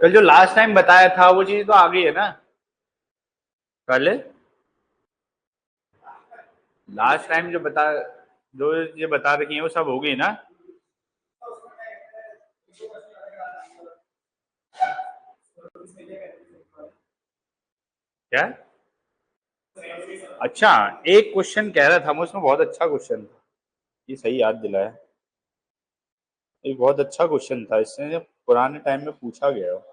कल जो last time बताया था वो चीज तो आ गई है ना। कल लास्ट टाइम जो ये बता रखी है वो सब हो गई ना। क्या? अच्छा, एक क्वेश्चन कह रहा था मैं, उसमें बहुत अच्छा क्वेश्चन था। ये सही याद दिलाया। एक बहुत अच्छा क्वेश्चन था, इससे पुराने टाइम में पूछा गया हो।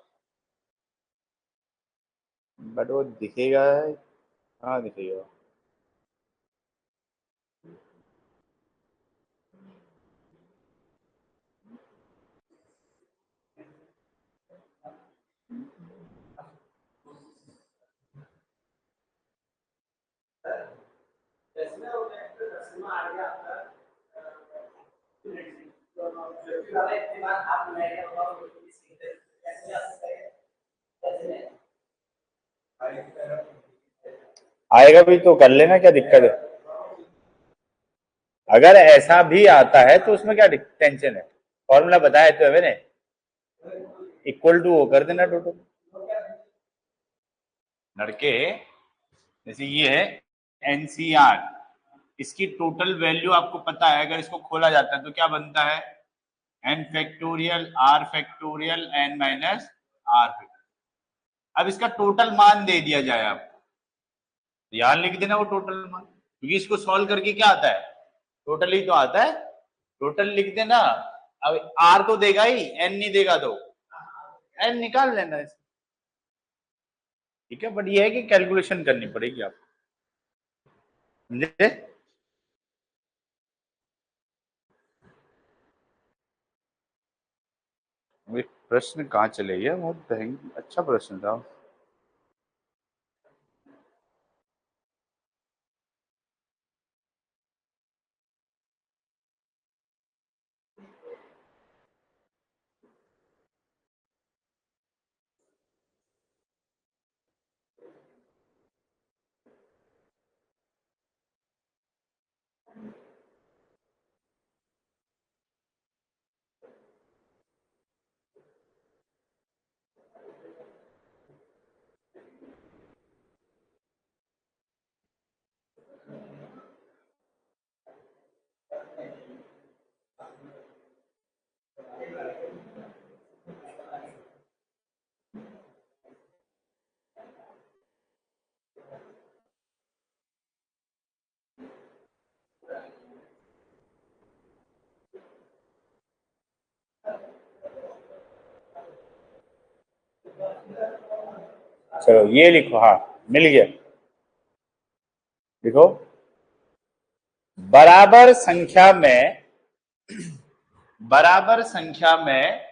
बट वो दिखेगा। हाँ दिखेगा। आएगा भी तो कर लेना, क्या दिक्कत है? अगर ऐसा भी आता है तो उसमें क्या टेंशन है? फॉर्मूला बताया तो है मैंने। इक्वल टू वो कर देना टोटल। लड़के, जैसे ये है एनसीआर, इसकी टोटल वैल्यू आपको पता है। अगर इसको खोला जाता है तो क्या बनता है? N factorial R factorial N minus R factorial. अब इसका टोटल मान दे दिया जाए आपको, तो यहां लिख देना वो टोटल मान, क्योंकि इसको सॉल्व करके क्या आता है? टोटल ही तो आता है। टोटल लिख देना। अब आर तो देगा ही, एन नहीं देगा तो एन निकाल लेना इसको। ठीक है, बट ये है कि कैलकुलेशन करनी पड़ेगी आपको। समझे? प्रश्न कहाँ चले गया? बहुत अच्छा प्रश्न था। चलो ये लिखो, हाँ मिल गया। देखो, बराबर संख्या में, बराबर संख्या में,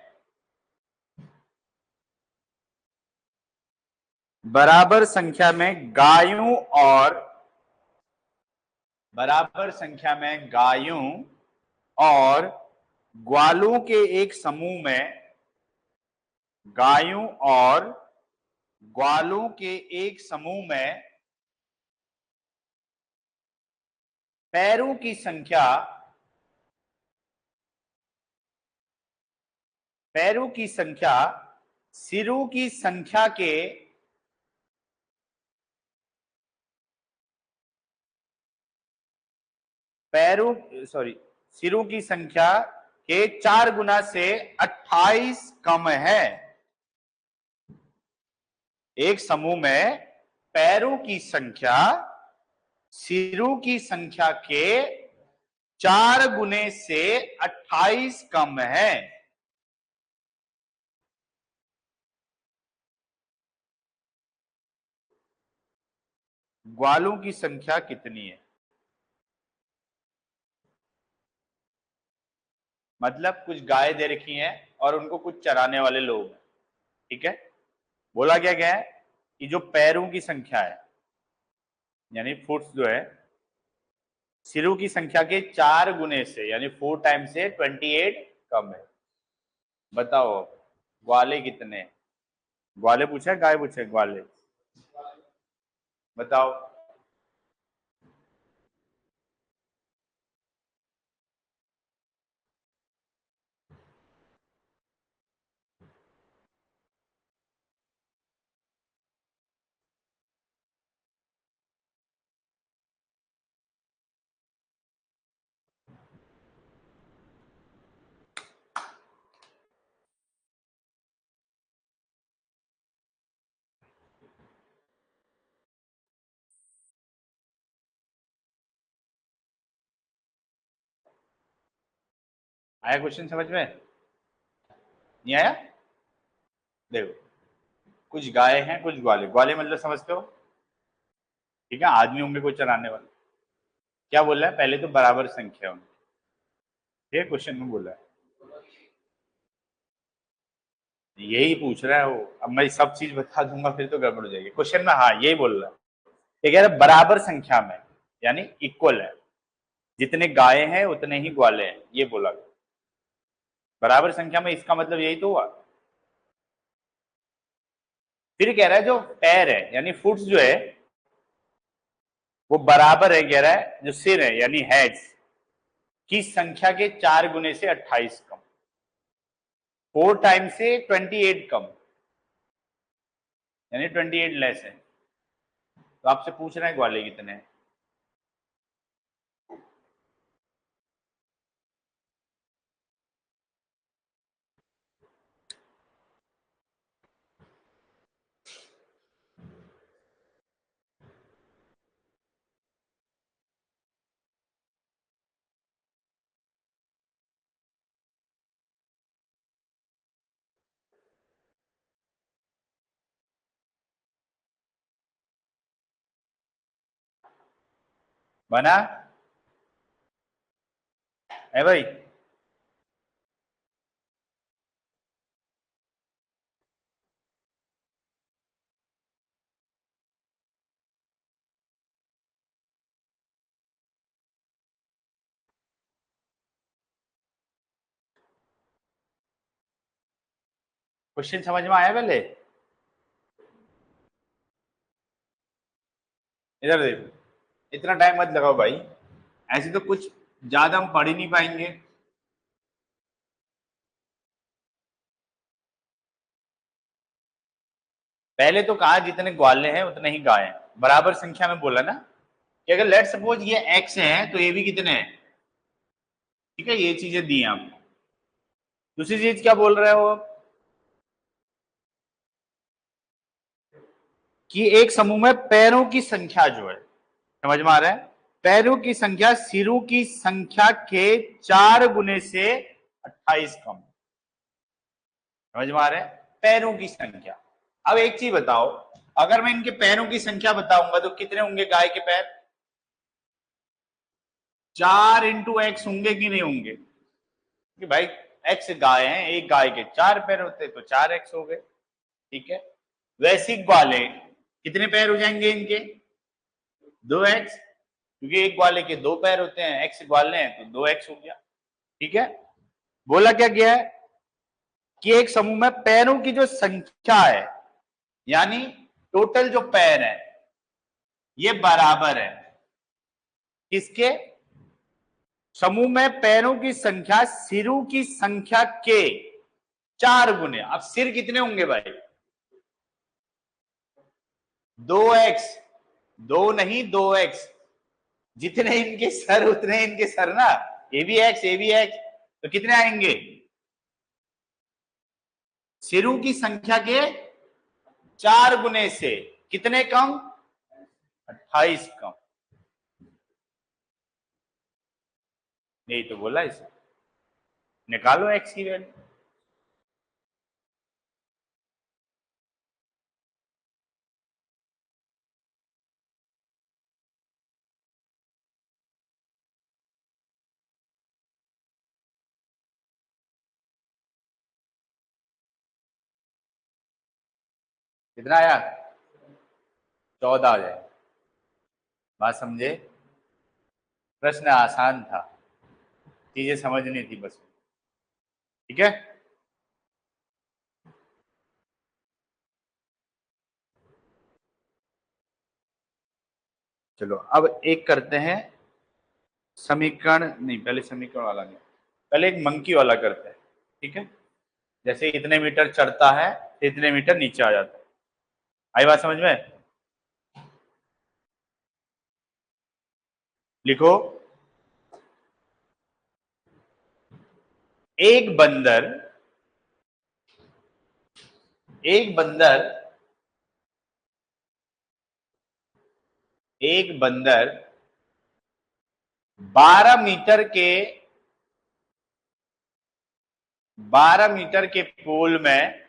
बराबर संख्या में गायों और, बराबर संख्या में गायों और ग्वालों के एक समूह में, गायों और ग्वालों के एक समूह में पैरों की संख्या, पैरों की संख्या सिरों की संख्या के, पैरों, सॉरी, सिरों की संख्या के 4 गुना से 28 कम है। एक समूह में पैरों की संख्या सिरों की संख्या के 4 गुने से 28 कम है। ग्वालों की संख्या कितनी है? मतलब कुछ गाय दे रखी हैं और उनको कुछ चराने वाले लोग हैं। ठीक है, बोला क्या गया है कि जो पैरों की संख्या है, यानी फुट्स जो है, सिरों की संख्या के 4 गुने से यानी 4 टाइम से 28 कम है। बताओ ग्वाले कितने? ग्वाले पूछा है, गाय पूछा है? ग्वाले बताओ। आया क्वेश्चन समझ में? नहीं आया? देखो, कुछ गाय हैं कुछ ग्वाले, ग्वाले मतलब समझते हो, ठीक है, आदमी होंगे कोई चराने वाले। क्या बोल रहा है, पहले तो बराबर संख्या होंगी, ये क्वेश्चन में बोला है, यही पूछ रहा है वो। अब मैं सब चीज बता दूंगा फिर तो गड़बड़ हो जाएगी क्वेश्चन में। हाँ यही बोल रहा है, ये कह रहा है बराबर संख्या में, यानी इक्वल है, जितने गाय हैं उतने ही ग्वाले हैं, ये बोला गया बराबर संख्या में, इसका मतलब यही तो हुआ। फिर कह रहा है जो पैर है यानी फुट्स जो है वो बराबर है, कह रहा है जो सिर है यानी हेड्स की संख्या के 4 गुने से 28 कम, 4 टाइम से 28 कम, यानी 28 लेस है। तो आपसे पूछ रहे हैं ग्वाले कितने हैं। बना है भाई? क्वेश्चन समझ में आया पहले? इधर देखो, इतना टाइम मत लगाओ भाई, ऐसे तो कुछ ज्यादा हम पढ़ ही नहीं पाएंगे। पहले तो कहा जितने ग्वाले हैं उतने ही गाय हैं, बराबर संख्या में बोला ना, कि अगर लेट सपोज ये एक्स है तो ये भी कितने हैं, ठीक है, ये चीजें दी हैं आपको। दूसरी चीज क्या बोल रहे हो कि एक समूह में पैरों की संख्या जो है, समझ में आ रहा है, पैरों की संख्या सिरों की संख्या के 4 गुने से 28 कम, समझ में आ रहा है, पैरों की संख्या। अब एक चीज बताओ, अगर मैं इनके पैरों की संख्या बताऊंगा तो कितने होंगे गाय के पैर? 4 इंटू एक्स होंगे कि नहीं होंगे? कि भाई एक्स गाय है, एक गाय के 4 पैर होते तो 4x हो गए, ठीक है। वैसे ग्वाले कितने पैर हो जाएंगे इनके? 2x, क्योंकि एक ग्वाले के 2 पैर होते हैं, एक्स ग्वाले हैं तो 2x हो गया, ठीक है। बोला क्या गया है कि एक समूह में पैरों की जो संख्या है, यानी टोटल जो पैर है ये बराबर है किसके? समूह में पैरों की संख्या सिरों की संख्या के 4 गुने। अब सिर कितने होंगे भाई? 2x, 2 नहीं 2x, जितने इनके सर उतने इनके सर ना, ये भी एक्स ये भी एक्स, तो कितने आएंगे? सिरों की संख्या के 4 गुने से कितने कम? 28 कम। यही तो बोला इसे, निकालो एक्स की वैल्यू। कितना आया? 14 आ जाए। बात समझे? प्रश्न आसान था, चीजें समझनी थी बस, ठीक है। चलो अब एक करते हैं समीकरण, नहीं पहले समीकरण वाला नहीं, पहले एक मंकी वाला करते हैं, ठीक है। जैसे इतने मीटर चढ़ता है तो इतने मीटर नीचे आ जाता है। आई बात समझ में? लिखो, एक बंदर, एक बंदर, एक बंदर 12 मीटर के 12 मीटर के पोल में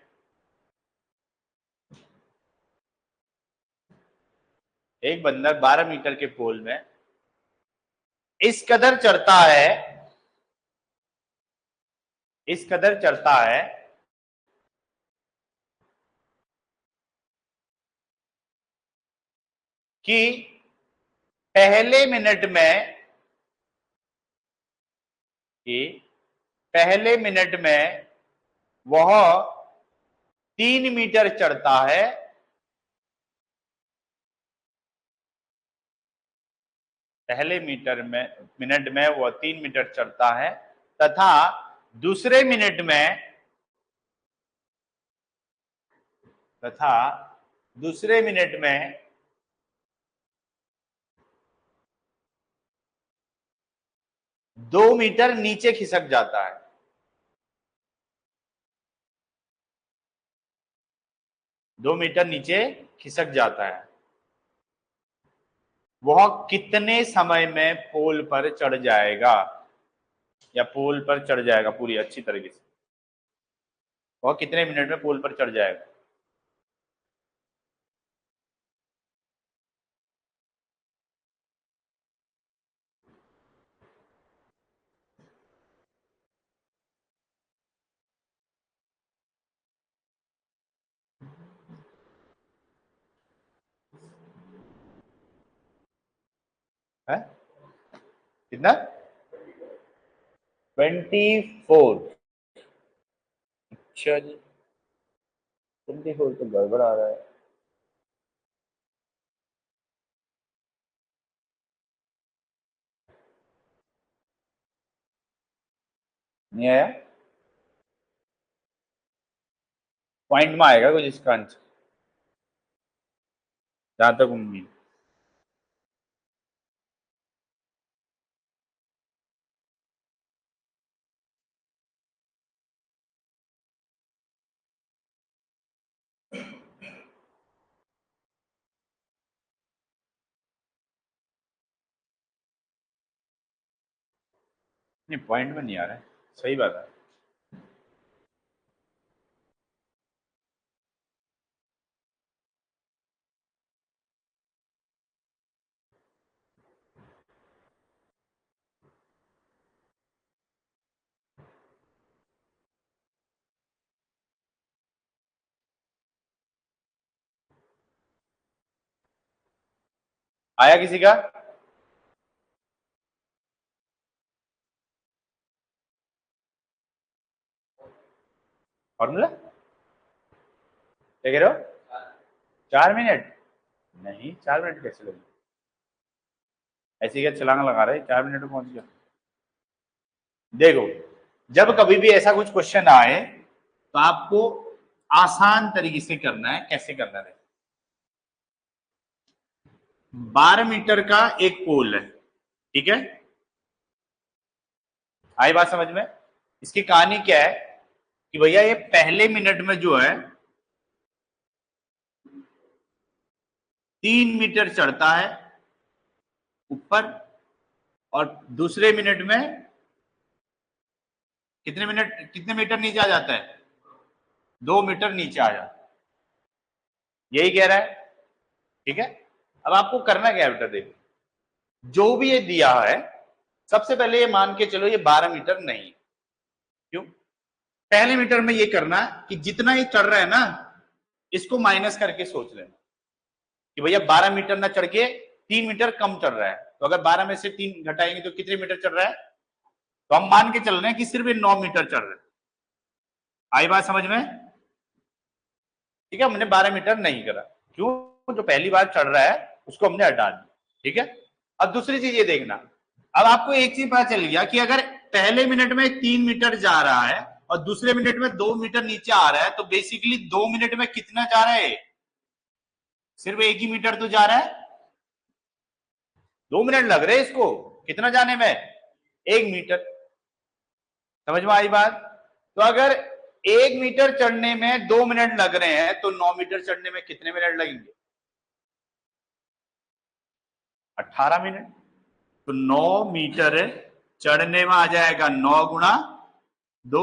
एक बंदर 12 मीटर के पोल में इस कदर चढ़ता है, इस कदर चढ़ता है कि पहले मिनट में कि पहले मिनट में वह 3 मीटर चढ़ता है, पहले मिनट में वह 3 मीटर चढ़ता है तथा दूसरे मिनट में तथा दूसरे मिनट में 2 मीटर नीचे खिसक जाता है। 2 मीटर नीचे खिसक जाता है। वह कितने समय में पोल पर चढ़ जाएगा, या पोल पर चढ़ जाएगा पूरी अच्छी तरीके से, वह कितने मिनट में पोल पर चढ़ जाएगा? है कितना? 24। अच्छा जी, 24 तो गड़बड़ आ रहा है। नहीं आया? पॉइंट में आएगा कुछ इसका आंसर, जहां तक उम्मीद। नहीं, पॉइंट में नहीं आ रहा है, सही बात है। आया किसी का? फॉर्मूला क्या कह रहे हो? 4 मिनट? नहीं, 4 मिनट कैसे लगे? ऐसे क्या छलांग लगा रहे, 4 मिनट में पहुंच गया? देखो, जब कभी भी ऐसा कुछ क्वेश्चन आए तो आपको आसान तरीके से करना है। कैसे करना है? 12 मीटर का एक पोल है, ठीक है? आई बात समझ में? इसकी कहानी क्या है कि भैया ये पहले मिनट में जो है 3 मीटर चढ़ता है ऊपर, और दूसरे मिनट में कितने मीटर नीचे आ जाता है? 2 मीटर नीचे आ जाता है। यही कह रहा है, ठीक है? अब आपको करना क्या है बेटा, देखो, जो भी ये दिया है सबसे पहले ये मान के चलो ये 12 मीटर नहीं। क्यों? पहले मीटर में ये करना है कि जितना ये चढ़ रहा है ना, इसको माइनस करके सोच लेना कि भैया 12 मीटर ना चढ़ के 3 मीटर कम चढ़ रहा है, तो अगर 12 में से 3 घटाएंगे तो कितने मीटर चढ़ रहा है? तो हम मान के चल रहे हैं कि सिर्फ ये 9 मीटर चढ़ रहा है। आई बात समझ में? ठीक है, हमने 12 मीटर नहीं करा। क्यों? जो पहली बार चढ़ रहा है उसको हमने हटा दिया, ठीक है? अब दूसरी चीज ये देखना, अब आपको एक चीज पता चल गया कि अगर पहले मिनट में 3 मीटर जा रहा है और दूसरे मिनट में 2 मीटर नीचे आ रहा है, तो बेसिकली 2 मिनट में कितना जा रहा है? सिर्फ 1 ही मीटर तो जा रहा है। 2 मिनट लग रहे हैं इसको कितना जाने में? 1 मीटर। समझ में आई बात? तो अगर 1 मीटर चढ़ने में 2 मिनट लग रहे हैं तो 9 मीटर चढ़ने में कितने मिनट लगेंगे? 18 मिनट। तो 9 मीटर चढ़ने में आ जाएगा 9 गुणा 2,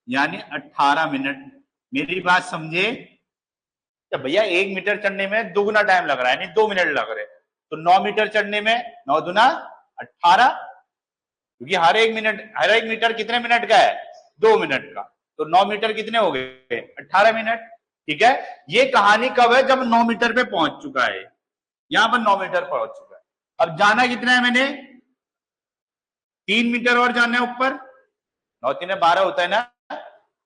यानी 18 मिनट। मेरी बात समझे? तो भैया 1 मीटर चढ़ने में दुगुना टाइम लग रहा है, यानी 2 मिनट लग रहे, तो 9 मीटर चढ़ने में 9 दूना 18, क्योंकि हर एक मीटर कितने मिनट का है? 2 मिनट का, तो 9 मीटर कितने हो गए? 18 मिनट। ठीक है, ये कहानी कब है? जब 9 मीटर पे पहुंच चुका है, यहां पर 9 मीटर पहुंच चुका है। अब जाना कितना है मैंने? 3 मीटर और जाना है ऊपर, 9 3 12 होता है ना।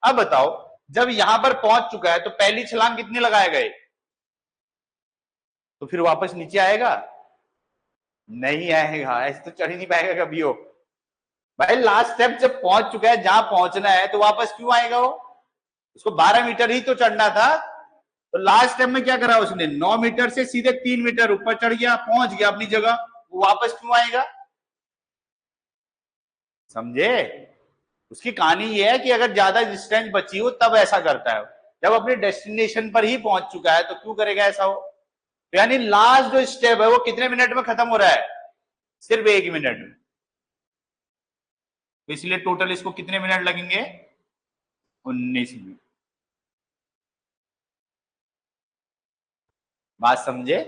अब बताओ, जब यहां पर पहुंच चुका है तो पहली छलांग कितनी लगाए गए? तो फिर वापस नीचे आएगा? नहीं आएगा, ऐसे तो चढ़ ही नहीं पाएगा कभी हो। भाई लास्ट स्टेप जब पहुंच चुका है, जहां पहुंचना है, तो वापस क्यों आएगा वो? उसको 12 मीटर ही तो चढ़ना था। तो लास्ट स्टेप में क्या करा उसने? 9 मीटर से सीधे 3 मीटर ऊपर चढ़ गया, पहुंच गया अपनी जगह, वो वापस क्यों आएगा? समझे? उसकी कहानी ये है कि अगर ज्यादा डिस्टेंस बची हो तब ऐसा करता है, जब अपने डेस्टिनेशन पर ही पहुंच चुका है तो क्यों करेगा ऐसा हो? तो यानी लास्ट जो स्टेप है वो कितने मिनट में खत्म हो रहा है? सिर्फ 1 मिनट में। तो इसलिए टोटल इसको कितने मिनट लगेंगे? 19 मिनट। बात समझे?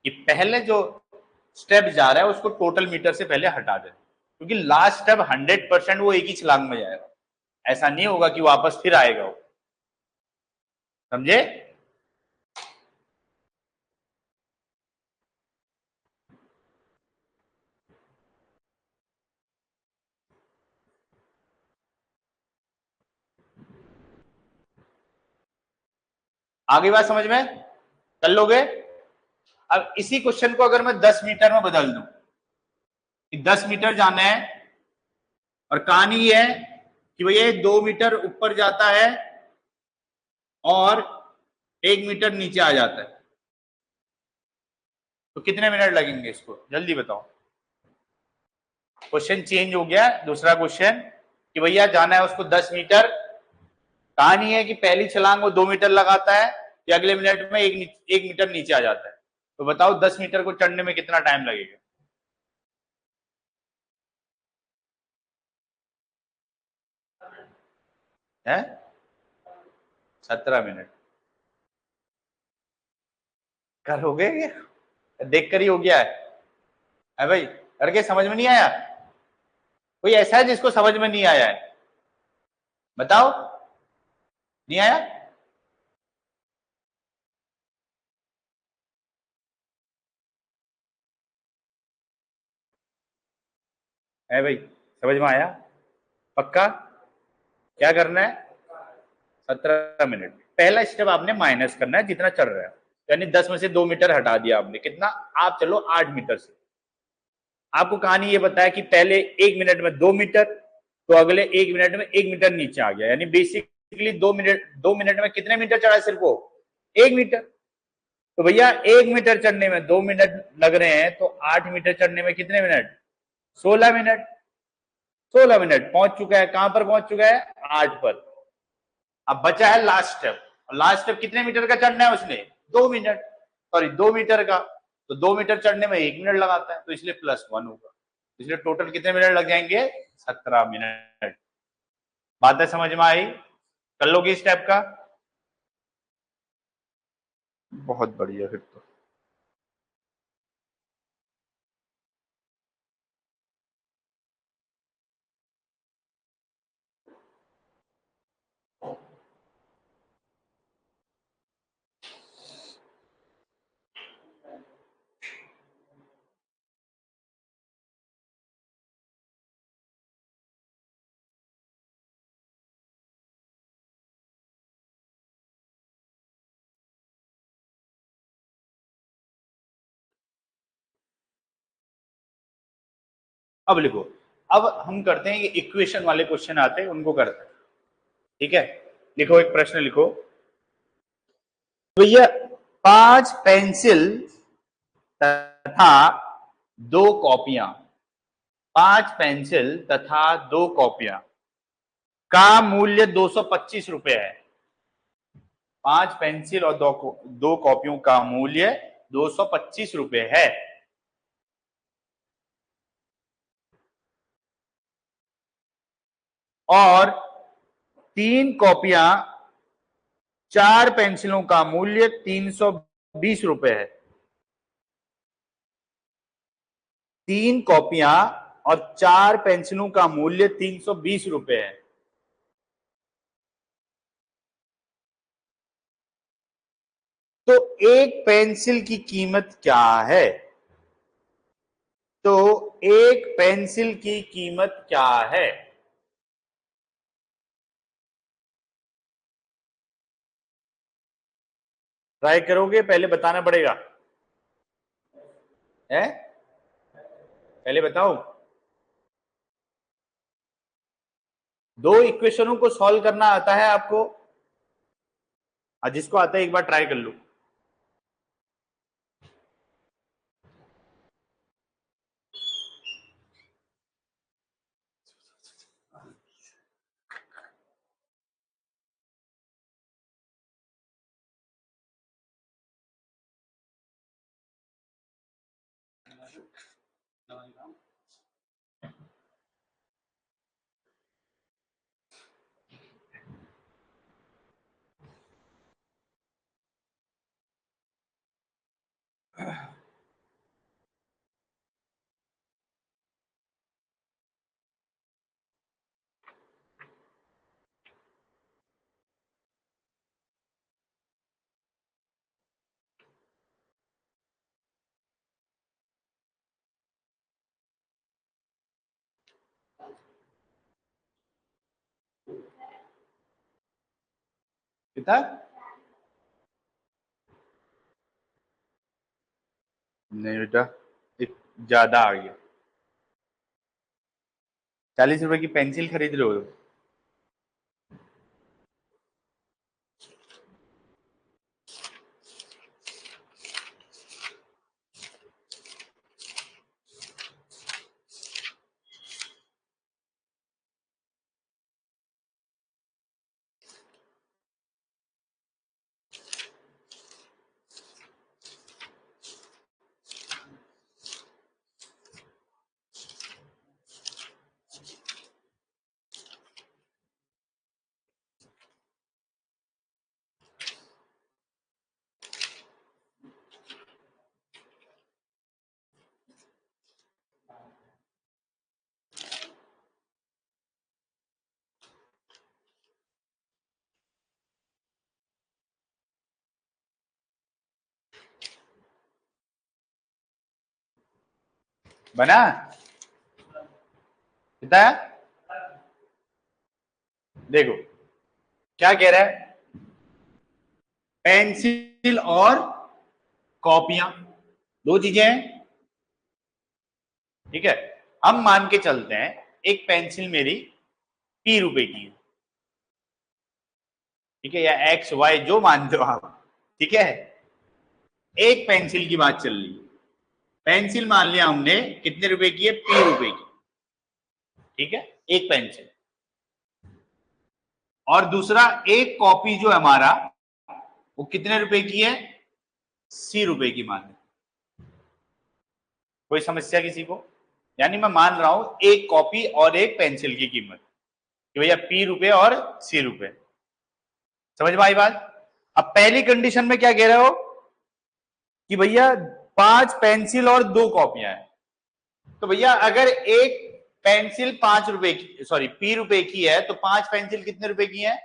कि पहले जो स्टेप जा रहा है उसको टोटल मीटर से पहले हटा दे, क्योंकि लास्ट स्टेप 100% वो एक ही छलांग में जाएगा, ऐसा नहीं होगा कि वापस फिर आएगा वो। समझे? आगे बात समझ में? कर लोगे? अब इसी क्वेश्चन को अगर मैं 10 मीटर में बदल दूं कि 10 मीटर जाना है, और कहानी ये है कि भैया 2 मीटर ऊपर जाता है और 1 मीटर नीचे आ जाता है, तो कितने मिनट लगेंगे? इसको जल्दी बताओ। क्वेश्चन चेंज हो गया, दूसरा क्वेश्चन कि भैया जाना है उसको 10 मीटर। कहानी है कि पहली छलांग वो 2 मीटर लगाता है, कि अगले मिनट में 1 मीटर नीचे आ जाता है। तो बताओ 10 मीटर को चढ़ने में कितना टाइम लगेगा? है 17 मिनट। करोगे? देख कर ही हो गया है भाई? करके समझ में नहीं आया? कोई ऐसा है जिसको समझ में नहीं आया है? बताओ। नहीं आया? है भाई? समझ में आया? पक्का? क्या करना है? 17 मिनट। पहला स्टेप आपने माइनस करना है जितना चल रहा है, यानी 10 में से 2 मीटर हटा दिया आपने, कितना? आप चलो 8 मीटर से। आपको कहानी ये बताया कि पहले 1 मिनट में 2 मीटर, तो अगले 1 मिनट में 1 मीटर नीचे आ गया, यानी बेसिकली 2 मिनट में कितने मीटर चढ़ा? सिर्फ वो 1 मीटर। तो भैया 1 मीटर चढ़ने में 2 मिनट लग रहे हैं, तो 8 मीटर चढ़ने में कितने मिनट? 16 मिनट। 16 मिनट पहुंच चुका है, कहां पर पहुंच चुका है? 8 पर। अब बचा है लास्ट स्टेप, और लास्ट स्टेप कितने मीटर का चढ़ना है उसने? 2 मिनट, सॉरी 2 मीटर का। तो 2 मीटर चढ़ने में 1 मिनट लगाता है, तो इसलिए +1 होगा, इसलिए टोटल कितने मिनट लग जाएंगे? 17 मिनट। बातें समझ में आई? कर लोगे स्टेप का? बहुत बढ़िया फिर तो। अब लिखो। अब हम करते हैं, ये इक्वेशन वाले क्वेश्चन आते हैं उनको करते हैं। ठीक है, लिखो, एक प्रश्न लिखो भैया। 5 पेंसिल तथा 2 कॉपियां, 5 पेंसिल तथा 2 कॉपियां का मूल्य 225 रुपए है। 5 पेंसिल और 2 कॉपियों का मूल्य 225 रुपए है। और 3 कॉपियां 4 पेंसिलों का मूल्य 320 रुपए है। 3 कॉपियां और 4 पेंसिलों का मूल्य 320 रुपए है। तो एक पेंसिल की कीमत क्या है? तो एक पेंसिल की कीमत क्या है? ट्राई करोगे? पहले बताना पड़ेगा है? पहले बताओ। दो इक्वेशनों को सॉल्व करना आता है आपको? जिसको आता है एक बार ट्राई कर लो। कितना? नहीं बेटा, ज्यादा आ गया। 40 रुपए की पेंसिल खरीद लो। बना? कितना? देखो क्या कह रहा है, पेंसिल और कॉपियां दो चीजें हैं, ठीक है। हम मान के चलते हैं एक पेंसिल मेरी P रुपए की है, ठीक है, या एक्स वाई जो मानते हो आप, ठीक है। एक पेंसिल की बात चल रही है। पेंसिल मान लिया हमने कितने रुपए की है? P रुपए की, ठीक है, एक पेंसिल। और दूसरा एक कॉपी जो है हमारा वो कितने रुपए की है? C रुपए की मान ली। कोई समस्या किसी को? यानी मैं मान रहा हूं एक कॉपी और एक पेंसिल की कीमत कि भैया P रुपए और C रुपए। समझ में आई बात? अब पहली कंडीशन में क्या कह रहे हो कि भैया 5 पेंसिल और 2 कॉपियां हैं। तो भैया अगर एक पेंसिल 5 रुपए की, सॉरी P रुपए की है, तो 5 पेंसिल कितने रुपए की है?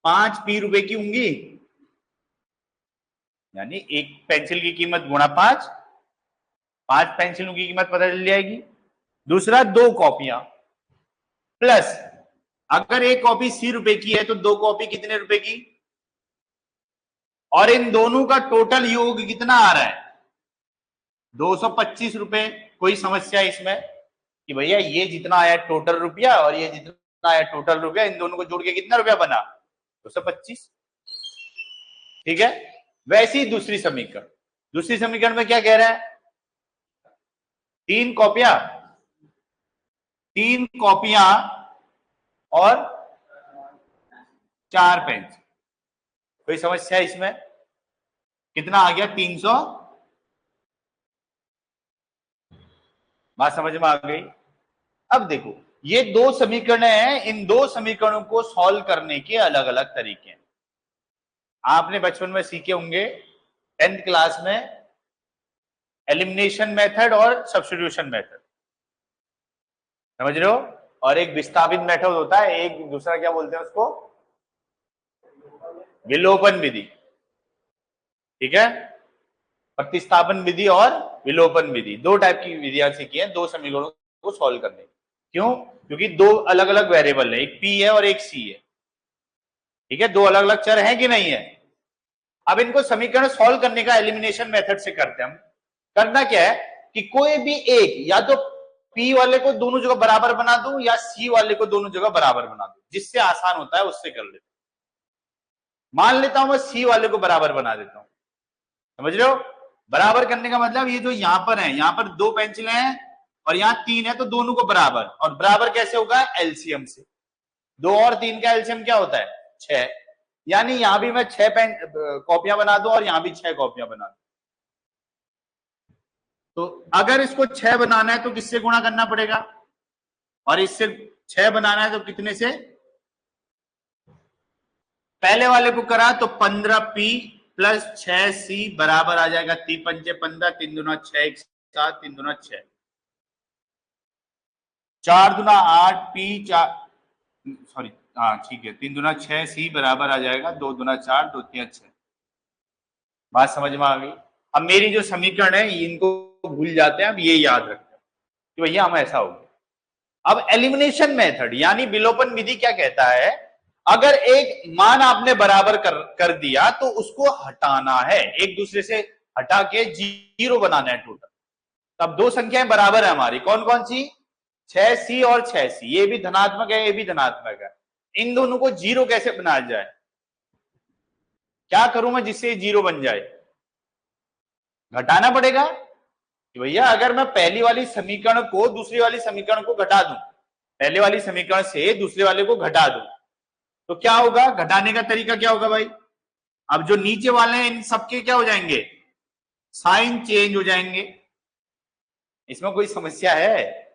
5 P रुपए की होंगी। यानी एक पेंसिल की कीमत गुणा 5, 5 पेंसिलों की कीमत पता चल जाएगी। दूसरा 2 कॉपियां प्लस, अगर एक कॉपी C रुपए की है तो 2 कॉपी कितने रुपए की? और इन दोनों का टोटल योग कितना आ रहा है? 225 रुपए। कोई समस्या इसमें कि भैया ये जितना आया टोटल रुपया और ये जितना आया टोटल रुपया, इन दोनों को जोड़ के कितना रुपया बना? 225, ठीक है। वैसी दूसरी समीकरण, दूसरी समीकरण में क्या कह रहा है? 3 कॉपियां, 3 कॉपियां और 4 पेंसिल। कोई समस्या इसमें? कितना आ गया? 300। बात समझ में आ गई? अब देखो ये दो समीकरण हैं, इन दो समीकरणों को सॉल्व करने के अलग अलग तरीके हैं। आपने बचपन में सीखे होंगे 10th क्लास में एलिमिनेशन मेथड और सब्स्टिट्यूशन मेथड, समझ रहे हो। और एक विस्थापित मेथड होता है, एक दूसरा क्या बोलते हैं उसको, विलोपन विधि। ठीक है, प्रतिस्थापन विधि और विलोपन विधि, दो टाइप की विधियां सीखी हैं दो समीकरणों को सॉल्व करने की। क्यों? क्योंकि दो अलग अलग वेरिएबल है, एक पी है और एक सी है। ठीक है, दो अलग अलग चर हैं कि नहीं है। अब इनको समीकरण सॉल्व करने का एलिमिनेशन मेथड से करते हैं हम। करना क्या है कि कोई भी एक, या तो पी वाले को दोनों जगह बराबर बना दूं या सी वाले को दोनों जगह बराबर बना दूं, जिससे आसान होता है उससे कर लेते। मान लेता हूं मैं सी वाले को बराबर बना देता हूं, समझ रहे हो। बराबर करने का मतलब ये जो यहां पर है, यहां पर दो पेंसिल हैं और यहां तीन है, तो दोनों को बराबर। और बराबर कैसे होगा? एलसीएम से। दो और तीन का एलसीएम क्या होता है? 6। यानी यहां भी मैं 6 पेन कॉपियां बना दूं और यहां भी 6 कॉपियां बना दूं। तो अगर इसको 6 बनाना है तो किससे गुणा करना पड़ेगा? और इससे 6 बनाना है तो कितने से? पहले वाले को करा तो 15p प्लस 6c बराबर आ जाएगा 3 पंचे 15, 3 दूना 6, 7, 3 दूना 6, 4 दूना 8p, 4, सॉरी, हाँ ठीक है, 3 दूना 6c बराबर आ जाएगा 2 दूना 4, 2 3 6। बात समझ में आ गई। अब मेरी जो समीकरण है इनको भूल जाते हैं, अब ये याद रखते हैं कि भैया हम ऐसा हो गया। अब एलिमिनेशन मेथड यानी विलोपन विधि क्या कहता है, अगर एक मान आपने बराबर कर दिया तो उसको हटाना है, एक दूसरे से हटा के जीरो बनाना है टोटल। तब दो संख्याएं बराबर है हमारी, कौन कौन सी? 6c और 6c, ये भी धनात्मक है ये भी धनात्मक है। इन दोनों को जीरो कैसे बनाया जाए? क्या करूं मैं जिससे जीरो बन जाए? घटाना पड़ेगा कि भैया अगर मैं पहली वाली समीकरण को दूसरी वाली समीकरण को घटा दूं, पहले वाली समीकरण से दूसरे वाले को घटा दूं, तो क्या होगा? घटाने का तरीका क्या होगा भाई? अब जो नीचे वाले हैं इन सबके क्या हो जाएंगे? साइन चेंज हो जाएंगे। इसमें कोई समस्या है?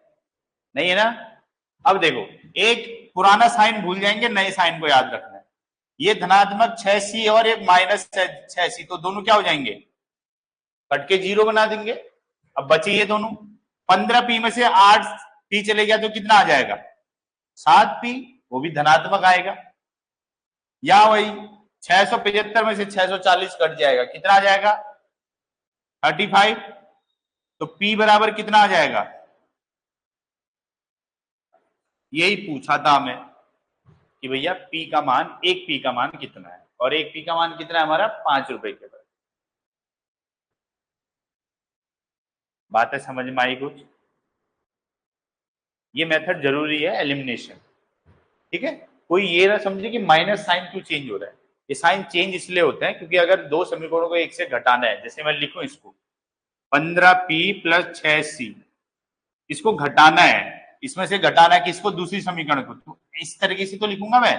नहीं है ना। अब देखो, एक पुराना साइन भूल जाएंगे, नए साइन को याद रखना है। ये धनात्मक 6c और एक माइनस 6c, तो दोनों क्या हो जाएंगे? कट के जीरो बना देंगे। अब बचे ये दोनों, 15p में से 8p चले गया तो कितना आ जाएगा? 7p, वो भी धनात्मक आएगा। या वही 675 में से 640 कट जाएगा, कितना आ जाएगा? 35। तो p बराबर कितना आ जाएगा? यही पूछा था हमें कि भैया p का मान, एक p का मान कितना है, और एक p का मान कितना है हमारा? 5 रुपए के बराबर। बातें समझ में आई कुछ? ये मेथड जरूरी है एलिमिनेशन। ठीक है, कोई ये ना समझे कि माइनस साइन क्यों चेंज हो रहा है। ये साइन चेंज इसलिए होते हैं क्योंकि अगर दो समीकरणों को एक से घटाना है, जैसे मैं लिखूं इसको 15p प्लस 6c, इसको घटाना है, इसमें से घटाना है किसको? दूसरी समीकरण को। तो इस तरीके से तो लिखूंगा मैं,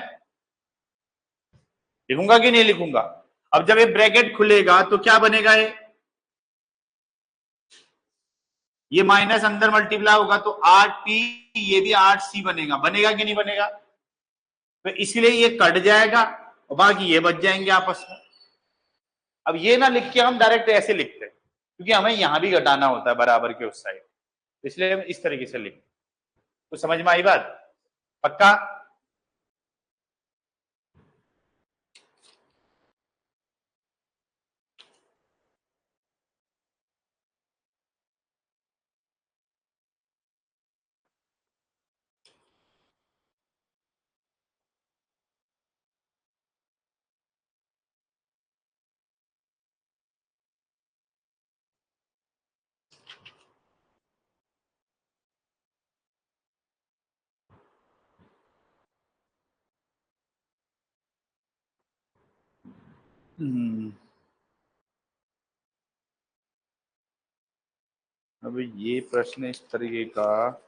लिखूंगा कि नहीं लिखूंगा? अब जब ये ब्रैकेट खुलेगा तो क्या बनेगा? ये माइनस अंदर मल्टीप्लाई होगा तो 8p, ये भी 8c बनेगा, बनेगा कि नहीं बनेगा? तो इसलिए ये कट जाएगा और बाकी ये बच जाएंगे आपस में। अब ये ना लिख के हम डायरेक्ट ऐसे लिखते हैं क्योंकि हमें यहां भी घटाना होता है बराबर के उस साइड, इसलिए हम इस तरीके से लिखते। तो समझ में आई बात? पक्का? अब ये प्रश्न इस तरीके का,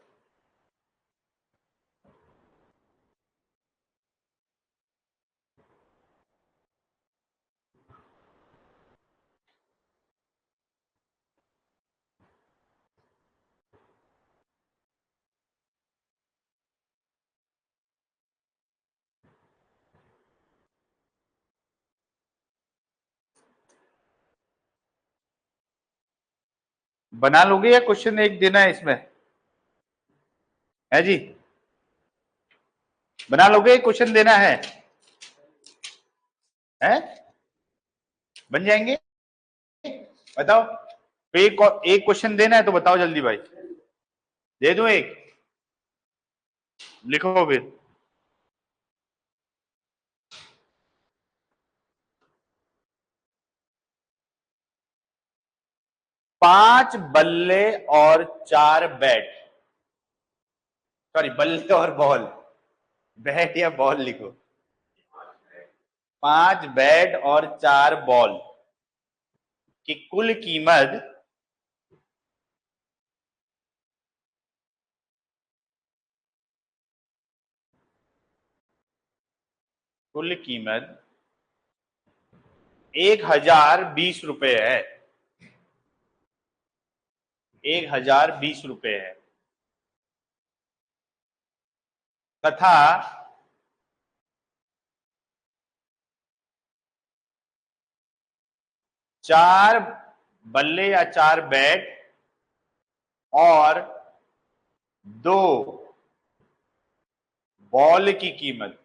बना लोगे या क्वेश्चन एक देना है इसमें? है जी, बना लोगे, क्वेश्चन देना है? हैं? बन जाएंगे? बताओ। तो एक एक क्वेश्चन देना है तो बताओ जल्दी भाई। दे दो एक, लिखो फिर। 5 बल्ले और 4 बैट, सॉरी बल्ले और बॉल, बैट या बॉल लिखो। 5 बैट और 4 बॉल की कुल कीमत कुल कीमत 1020 रुपए है। 1020 रुपए है तथा 4 बल्ले या 4 बैट और 2 बॉल की कीमत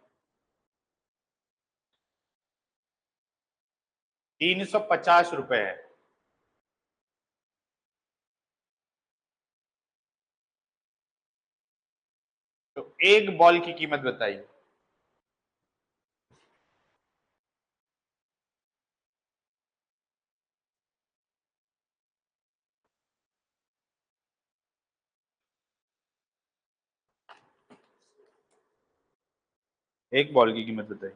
350 रुपए है। तो एक बॉल की कीमत बताइए। एक बॉल की कीमत बताइए।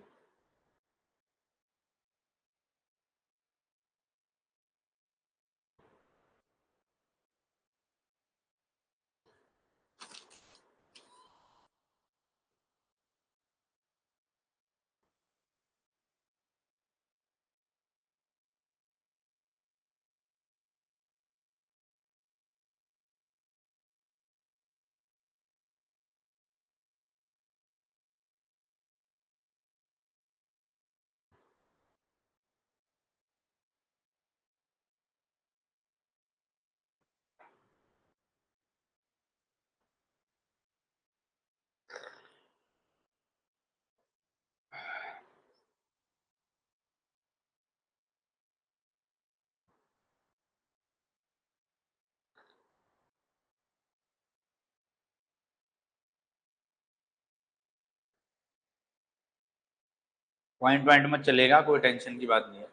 पॉइंट पॉइंट में चलेगा, कोई टेंशन की बात नहीं है,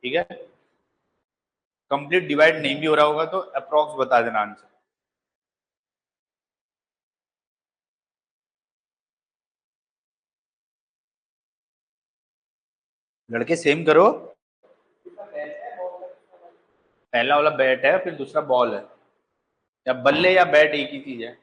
ठीक है। कंप्लीट डिवाइड नहीं भी हो रहा होगा तो अप्रोक्स बता देना आंसर। लड़के सेम करो। पहला वाला बैट है, फिर दूसरा बॉल है, या बल्ले या बैट एक ही चीज है।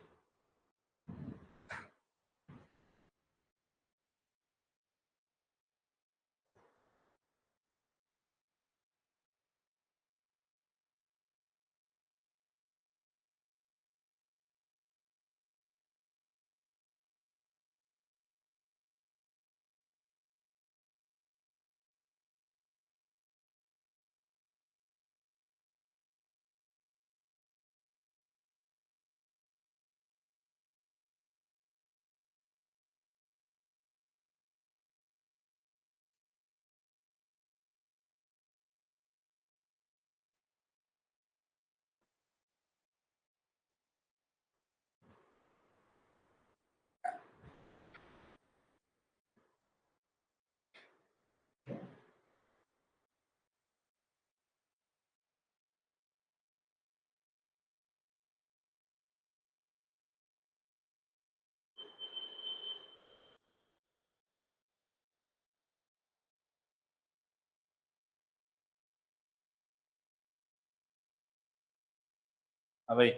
हाँ भाई,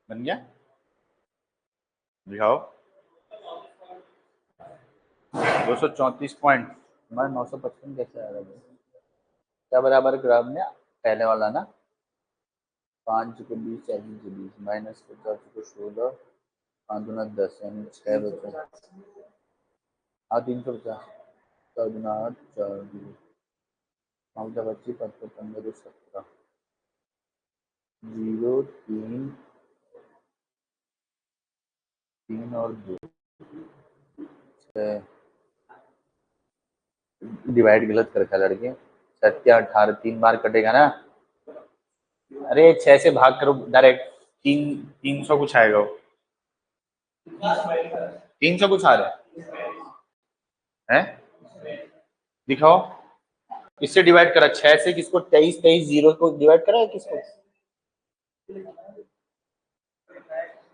बन गया, दिखाओ। 234 पॉइंट, हमारा 955 कैसे आ रहा है? क्या बराबर ग्राफ में पहले वाला ना? 5 को 20, 40 को 20, -50 को 16, 5 × 10 यानी 6 बचा। हाँ 350, 4 × 8, 4 5 × 25, 5 × 15, 17। 0 3 3 और 2 डिवाइड गलत कर रखा लड़के। 7 18 3 बार कटेगा ना। अरे 6 से भाग करो डायरेक्ट। 300 कुछ आएगा वो। 300 कुछ आ रहा है दिखाओ। इससे डिवाइड करा 6 से किसको 23 23 0 को डिवाइड करा है किसको।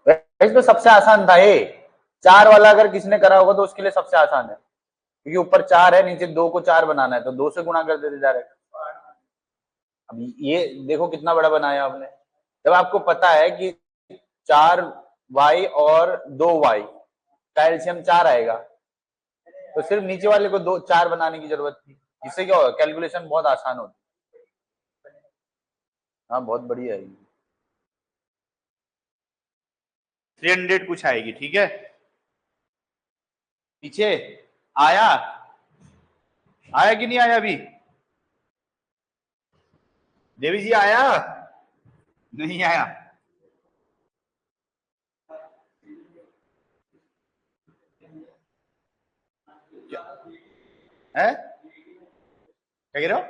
वैसे तो सबसे आसान था ये। 4 वाला अगर किसने करा होगा तो उसके लिए सबसे आसान है, क्योंकि ऊपर 4 है नीचे 2 को 4 बनाना है तो 2 से गुणा कर देते डायरेक्ट। अब ये देखो कितना बड़ा बनाया आपने। जब आपको पता है कि 4y और 2y का एलसीएम 4 आएगा तो सिर्फ नीचे वाले को 4 बनाने की जरूरत थी। इससे क्या होगा, कैलकुलेशन बहुत आसान होती। हाँ बहुत बढ़िया है। 300 कुछ आएगी, ठीक है। पीछे आया आया कि नहीं आया अभी? देवी जी आया नहीं आया? है क्या कह रहे हो?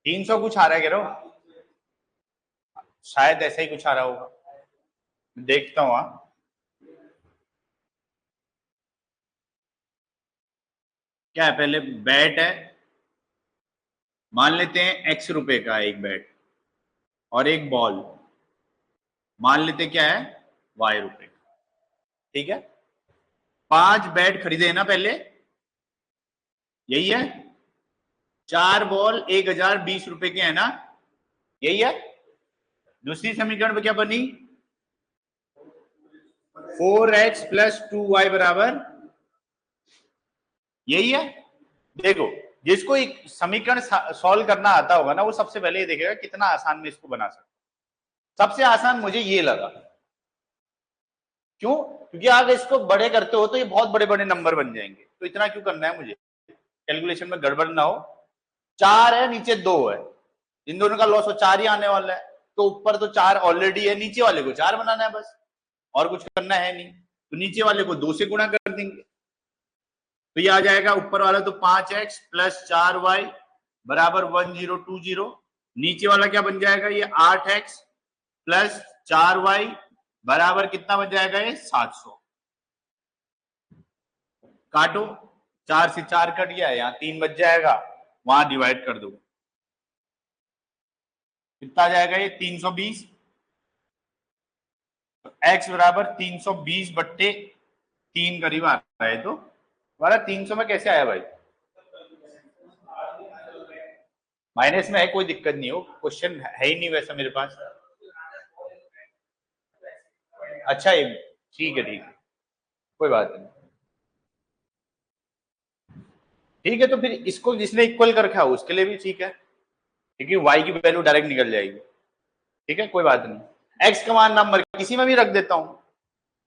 300 कुछ आ रहा है कह रहे हो? शायद ऐसा ही कुछ आ रहा होगा, देखता हूँ। क्या है, पहले बैट है, मान लेते हैं x रुपए का एक बैट, और एक बॉल मान लेते क्या है y रुपए का, ठीक है। 5 बैट खरीदे हैं ना पहले, यही है। 4 बॉल 1020 रुपए के है ना, यही है। दूसरी समीकरण में क्या बनी, 4x + 2y बराबर, यही है। देखो जिसको एक समीकरण सॉल्व करना आता होगा ना वो सबसे पहले ये देखेगा कितना आसान में इसको बना सकते। सबसे आसान मुझे ये लगा। क्यों? क्योंकि आप इसको बड़े करते हो तो ये बहुत बड़े बड़े नंबर बन जाएंगे, तो इतना क्यों करना है मुझे, कैलकुलेशन में गड़बड़ ना हो। 4 है नीचे 2 है, इन दोनों का लॉस हो 4 ही आने वाला है, तो ऊपर तो 4 ऑलरेडी है, नीचे वाले को 4 बनाना है बस, और कुछ करना है नहीं। तो नीचे वाले को 2 से गुणा कर देंगे तो ये आ जाएगा ऊपर वाला तो 5x + 4y बराबर 1020। नीचे वाला क्या बन जाएगा, ये 8x + 4y बराबर कितना बन जाएगा, ये 700। काटो, 4 से 4 कट गया, यहाँ 3 बच जाएगा, वहां डिवाइड कर दो, कितना आ जाएगा ये 320। तो x बराबर 320/3 करीब आ रहा है। तो हमारा 300 में कैसे आया भाई, माइनस में है, कोई दिक्कत नहीं हो, क्वेश्चन है ही नहीं वैसा मेरे पास। अच्छा ये ठीक है, ठीक है, कोई बात नहीं। ठीक है, तो फिर इसको जिसने इक्वल कर रखा है उसके लिए भी ठीक है, क्योंकि y की वैल्यू डायरेक्ट निकल जाएगी। ठीक है, कोई बात नहीं। x का मान नंबर किसी में भी रख देता हूं,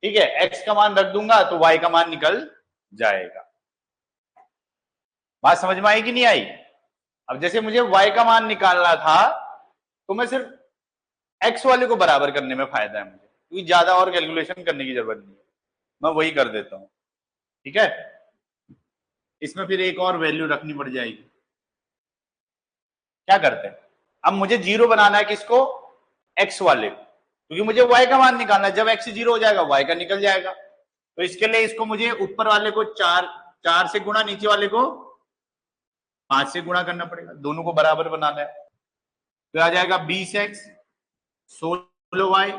ठीक है, x का मान रख दूंगा तो y का मान निकल जाएगा। बात समझ में आई कि नहीं आई? अब जैसे मुझे y का मान निकालना था तो मैं सिर्फ x वाले को बराबर करने में फायदा है मुझे, क्योंकि ज्यादा और कैलकुलेशन करने की जरूरत नहीं है, मैं वही कर देता हूं। ठीक है, इसमें फिर एक और वैल्यू रखनी पड़ जाएगी। क्या करते हैं, अब मुझे 0 बनाना है किसको, x वाले को, क्योंकि मुझे y का मान निकालना है। जब x 0 हो जाएगा y का निकल जाएगा, तो इसके लिए इसको मुझे ऊपर वाले को 4 से गुणा, नीचे वाले को 5 से गुणा करना पड़ेगा, दोनों को बराबर बनाना है। तो आ जाएगा 20x 16y,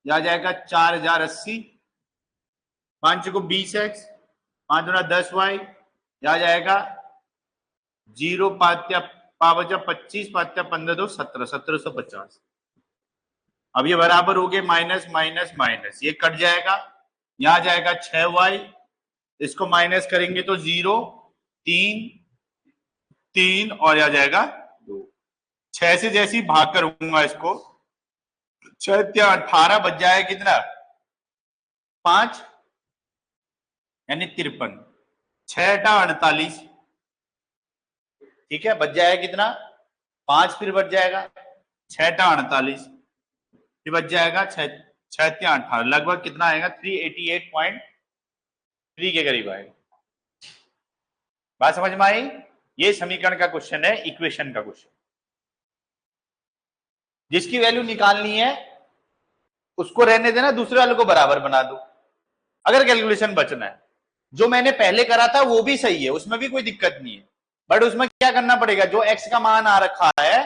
आ जाएगा 4080, 5 को 20x, 5 गुना 10y, आ जाएगा 0 पावजा 25 पात्या 15 2 17 1750। अब ये बराबर हो गए माइनस माइनस माइनस, ये कट जाएगा, यहां जाएगा 6y, इसको माइनस करेंगे तो 0 3 3 और आ जाएगा 2। 6 से जैसे ही भाग करूंगा इसको, 6 18 बच जाएगा कितना, 5 यानी 53, 6 × 48, ठीक है, बच जाएगा कितना 5 फिर बच जाएगा 6 टा 48, फिर बच जाएगा 6 6 18, लगभग कितना आएगा 388.3 के करीब आएगा। बात समझ में आई? ये समीकरण का क्वेश्चन है, इक्वेशन का क्वेश्चन। जिसकी वैल्यू निकालनी है उसको रहने देना, दूसरे वाले को बराबर बना दो अगर कैलकुलेशन बचना है। जो मैंने पहले करा था वो भी सही है, उसमें भी कोई दिक्कत नहीं है, बट उसमें क्या करना पड़ेगा, जो एक्स का मान आ रखा है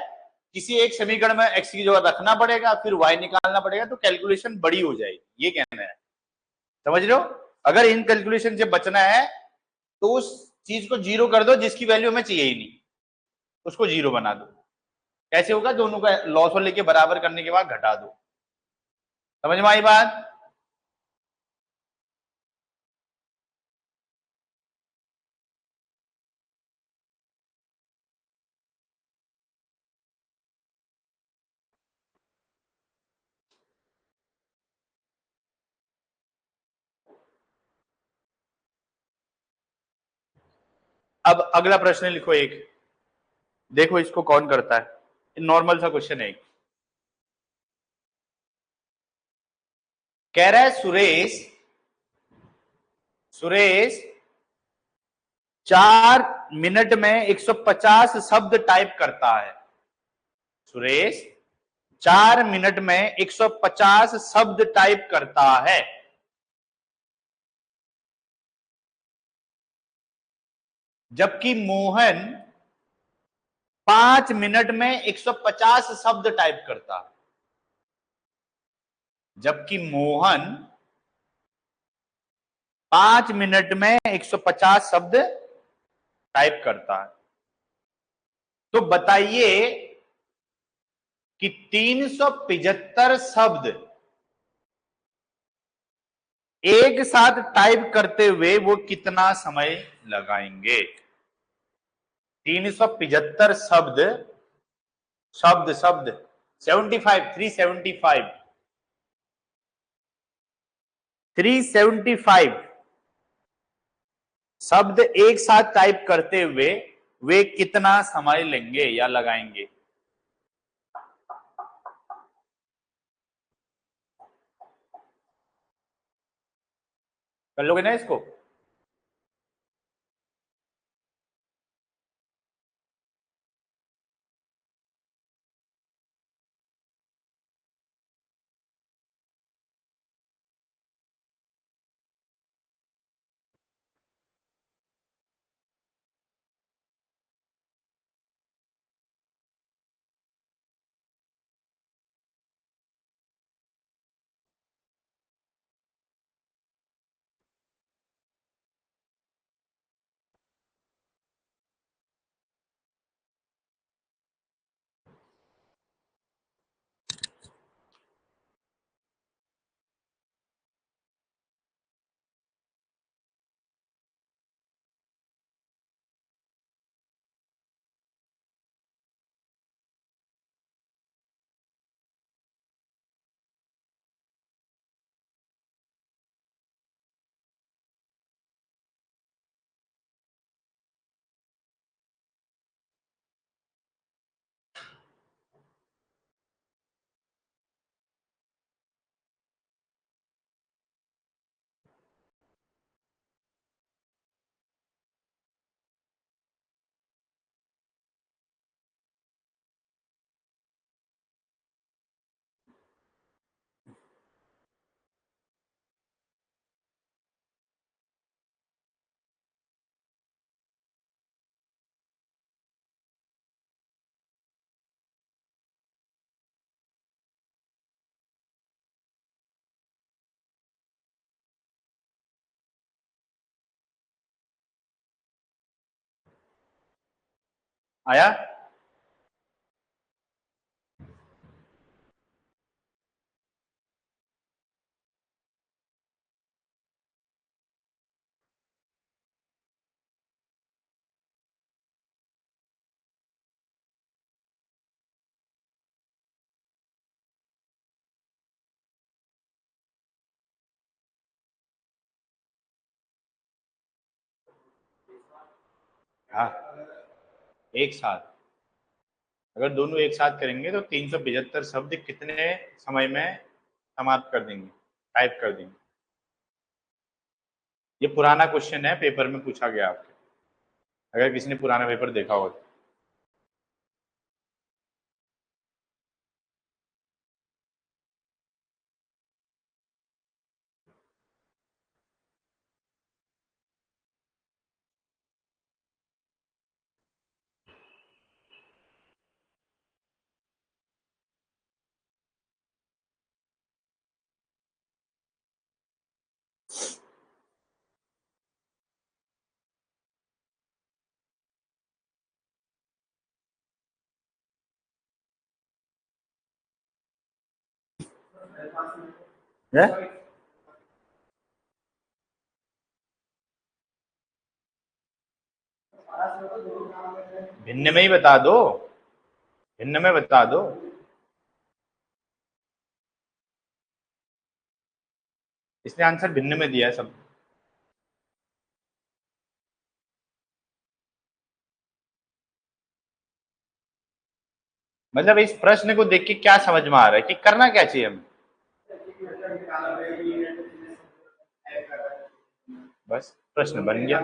किसी एक समीकरण में एक्स की जगह रखना पड़ेगा, फिर वाई निकालना पड़ेगा, तो कैलकुलेशन बड़ी हो जाएगी, ये कहना है। समझ रहे हो? अगर इन कैलकुलेशन से बचना है तो उस चीज को जीरो कर दो जिसकी वैल्यू हमें चाहिए ही नहीं, उसको जीरो बना दो। कैसे होगा? दोनों का लॉस लेके बराबर करने के बाद घटा दो। समझ में आई बात? अब अगला प्रश्न लिखो एक, देखो इसको कौन करता है। नॉर्मल सा क्वेश्चन है। कह रहा है सुरेश सुरेश 4 मिनट में 150 शब्द टाइप करता है। सुरेश 4 मिनट में 150 शब्द टाइप करता है, जबकि मोहन 5 मिनट में 150 शब्द टाइप करता है। जबकि मोहन 5 मिनट में 150 शब्द टाइप करता है, तो बताइए कि 375 शब्द एक साथ टाइप करते हुए वो कितना समय लगाएंगे। 375 शब्द, शब्द शब्द 375 375 शब्द एक साथ टाइप करते हुए वे कितना समय लेंगे या लगाएंगे। कर लोगे ना इसको? आया? हाँ, एक साथ अगर दोनों एक साथ करेंगे तो 375 शब्द कितने समय में समाप्त कर देंगे, टाइप कर देंगे। ये पुराना क्वेश्चन है, पेपर में पूछा गया आपके, अगर किसी ने पुराना पेपर देखा हो तो। है? भिन्न में ही बता दो, भिन्न में बता दो। इसने आंसर भिन्न में दिया है सब। मतलब इस प्रश्न को देख के क्या समझ में आ रहा है कि करना क्या चाहिए हमें? बस प्रश्न बन गया।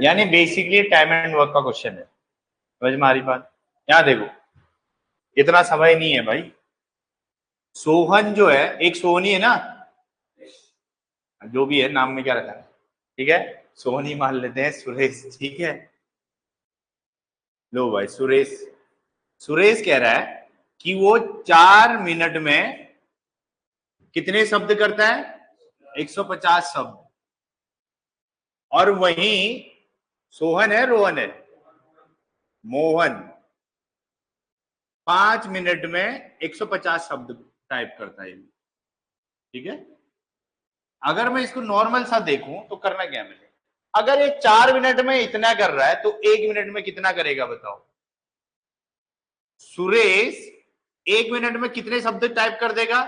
यानी बेसिकली टाइम एंड वर्क का क्वेश्चन है। समझ में आ रही बात? यहाँ देखो, इतना समय नहीं है भाई। सोहन जो है, एक सोहनी है ना, जो भी है नाम में क्या रखा है, ठीक है, सोहनी मान लेते हैं, सुरेश, ठीक है। लो भाई, सुरेश, सुरेश कह रहा है कि वो 4 मिनट में कितने शब्द करता है? 150 शब्द। और वहीं सोहन है, रोहन है, मोहन 5 मिनट में 150 शब्द टाइप करता है, ठीक है। अगर मैं इसको नॉर्मल सा देखूं तो करना क्या है, अगर ये 4 मिनट में इतना कर रहा है तो 1 मिनट में कितना करेगा बताओ? सुरेश 1 मिनट में कितने शब्द टाइप कर देगा?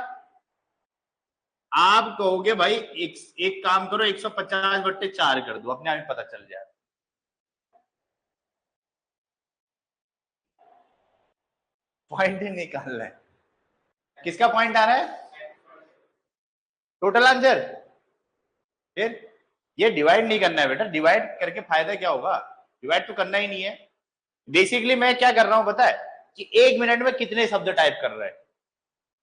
आप कहोगे भाई एक काम करो, 150/4 कर दो, अपने आप ही पता चल जाएगा। पॉइंट ही निकालना है। किसका पॉइंट आ रहा है? Total answer. फिर ये डिवाइड नहीं करना है बेटा, डिवाइड करके फायदा क्या होगा? डिवाइड तो करना ही नहीं है। बेसिकली मैं क्या कर रहा हूं पता है, कि 1 मिनट में कितने शब्द टाइप कर रहे हैं,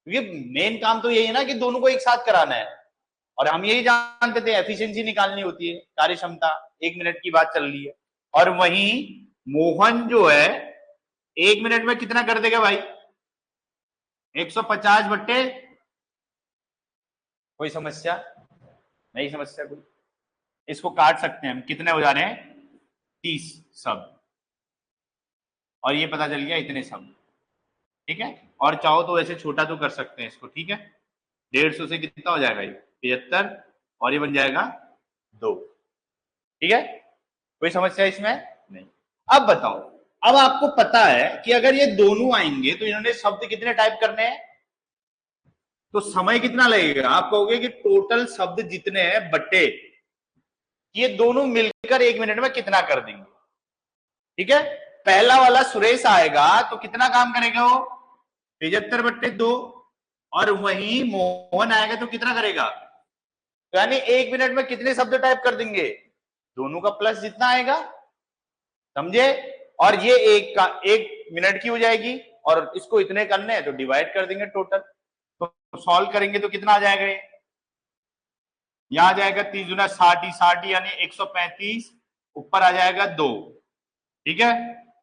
क्योंकि मेन काम तो यही है ना कि दोनों को एक साथ कराना है। और हम यही जानते थे, एफिशिएंसी निकालनी होती है, कार्य क्षमता। 1 मिनट की बात चल रही है। और वहीं मोहन जो है 1 मिनट में कितना कर देगा भाई? 150 कोई समस्या? नहीं समस्या कोई। इसको काट सकते हैं हम, कितने हो जा रहे हैं? 30 शब्द। और ये पता चल गया इतने शब्द, ठीक है। और चाहो तो वैसे छोटा तो कर सकते हैं इसको, ठीक है। 150 से कितना हो जाएगा ये? 75। और ये बन जाएगा 2, ठीक है। कोई समस्या इसमें नहीं। अब बताओ, अब आपको पता है कि अगर ये दोनों आएंगे तो इन्होंने शब्द कितने टाइप करने हैं, तो समय कितना लगेगा? आप कहोगे कि टोटल शब्द जितने हैं बटे ये दोनों मिलकर 1 मिनट में कितना कर देंगे, ठीक है। पहला वाला सुरेश आएगा तो कितना काम करेगा वो? 75/2। और वहीं मोहन आएगा तो कितना करेगा? तो यानी 1 मिनट में कितने शब्द टाइप कर देंगे? दोनों का प्लस जितना आएगा, समझे। और ये 1 मिनट की हो जाएगी, और इसको इतने करने हैं तो डिवाइड कर देंगे टोटल। तो सॉल्व करेंगे तो कितना आ जाएगा ये? यहां आ जाएगा 30 × 60 ही 60, यानी 135। ऊपर आ जाएगा 2, ठीक है।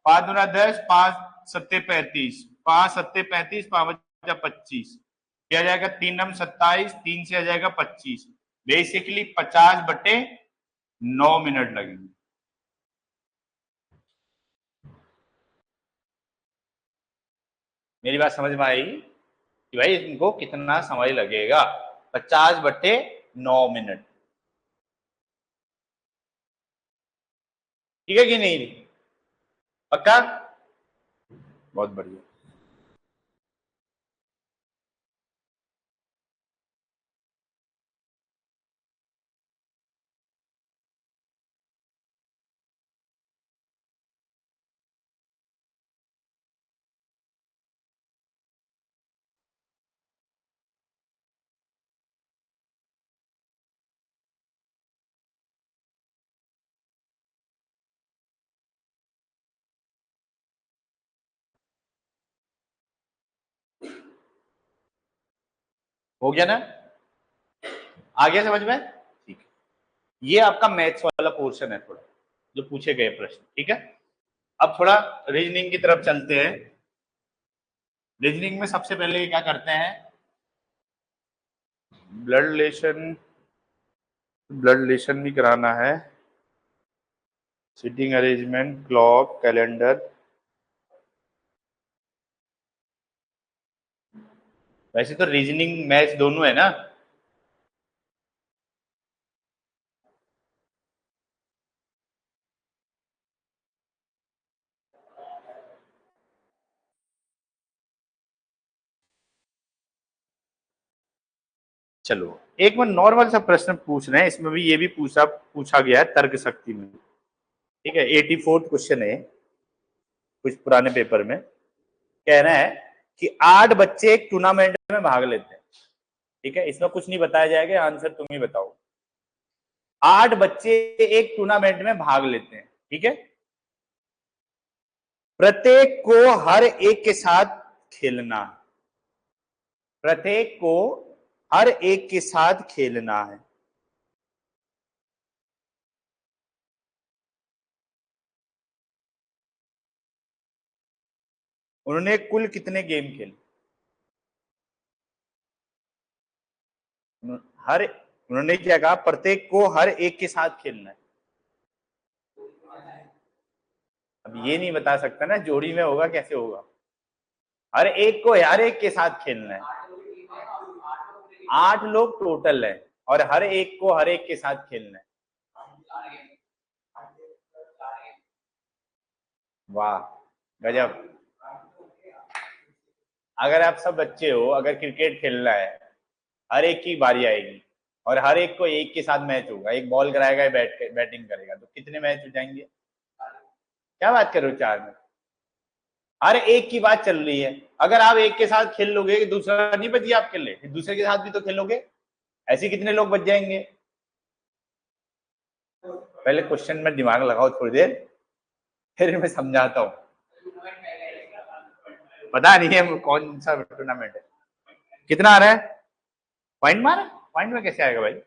5 × 10, 5×7 = 35, 5×7 = 35, 5×5 = 25। क्या जाएगा? 3×9 = 27, 3 से आ जाएगा 25। बेसिकली 50/9 मिनट लगेंगे। मेरी बात समझ में आई कि भाई इनको कितना समय लगेगा? 50/9 मिनट, ठीक है कि नहीं? पक्का? बहुत बढ़िया। हो गया ना? आ गया समझ में? ठीक है, ये आपका मैथ्स वाला पोर्शन है थोड़ा, जो पूछे गए प्रश्न। ठीक है, अब थोड़ा रीजनिंग की तरफ चलते हैं। रीजनिंग में सबसे पहले क्या करते हैं, ब्लड रिलेशन, ब्लड रिलेशन भी कराना है, सीटिंग अरेंजमेंट, क्लॉक, कैलेंडर। वैसे तो रीजनिंग मैथ्स दोनों है ना? चलो एक बार नॉर्मल सा प्रश्न पूछ रहे हैं, इसमें भी ये भी पूछा गया है तर्क शक्ति में। ठीक है, 84 क्वेश्चन है कुछ पुराने पेपर में। कह रहा है कि 8 बच्चे एक टूर्नामेंट में भाग लेते हैं। ठीक है, इसमें कुछ नहीं बताया जाएगा, आंसर तुम ही बताओ। 8 बच्चे एक टूर्नामेंट में भाग लेते हैं। ठीक है, प्रत्येक को हर एक के साथ खेलना है, प्रत्येक को हर एक के साथ खेलना है। उन्होंने कुल कितने गेम खेले? हर उन्होंने क्या कहा, प्रत्येक को हर एक के साथ खेलना है। अब ये नहीं बता सकता ना जोड़ी में होगा कैसे होगा। हर एक को हर एक के साथ खेलना है। 8 लोग टोटल है और हर एक को हर एक के साथ खेलना है। वाह, गजब। अगर आप सब बच्चे हो, अगर क्रिकेट खेलना है, हर एक की बारी आएगी और हर एक को एक के साथ मैच होगा, एक बॉल कराएगा, बैटिंग करेगा, तो कितने मैच हो जाएंगे? क्या बात कर रहे हो, 4 में? हर एक की बात चल रही है। अगर आप एक के साथ खेल लोगे, दूसरा नहीं बच गया आपके लिए, फिर दूसरे के साथ भी तो खेलोगे, ऐसे कितने लोग बच जाएंगे? पहले क्वेश्चन में दिमाग लगाओ थोड़ी देर, फिर मैं समझाता हूँ। पता नहीं है कौन सा टूर्नामेंट है। कितना आ रहा है? पॉइंट मार, पॉइंट में कैसे आएगा भाई?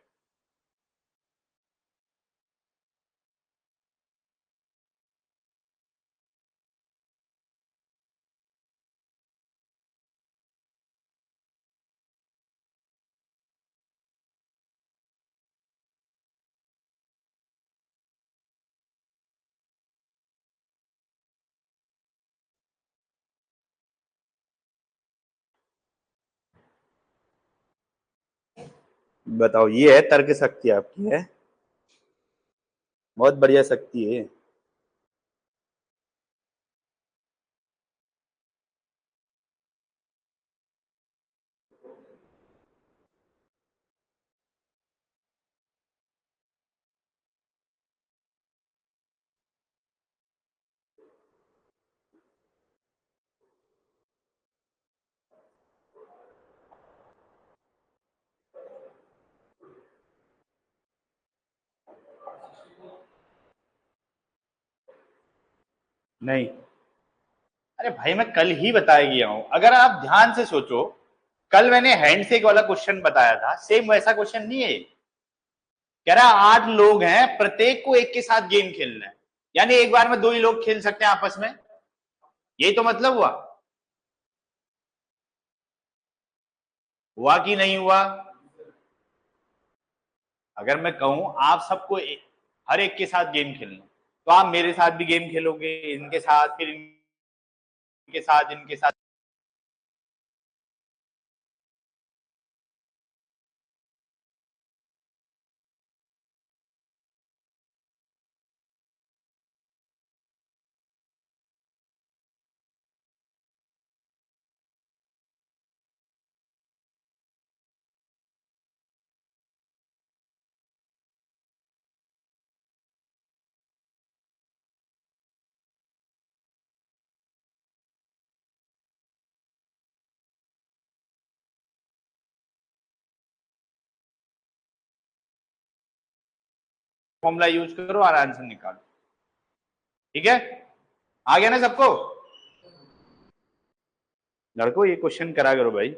बताओ, ये है तर्क शक्ति आपकी है, बहुत बढ़िया शक्ति है। नहीं, अरे भाई मैं कल ही बताया गया हूं, अगर आप ध्यान से सोचो, कल मैंने हैंडशेक वाला क्वेश्चन बताया था, सेम वैसा क्वेश्चन नहीं है। कह रहा है 8 लोग हैं, प्रत्येक को एक के साथ गेम खेलना है, यानी एक बार में 2 ही लोग खेल सकते हैं आपस में, यही तो मतलब हुआ कि नहीं हुआ? अगर मैं कहूं आप सबको हर एक के साथ गेम खेलना, तो आप मेरे साथ भी गेम खेलोगे, इनके साथ, फिर इनके साथ, इनके साथ। फॉर्मूला यूज करो और आंसर निकालो। ठीक है, आ गया ना सबको? लड़को ये क्वेश्चन करा करो भाई।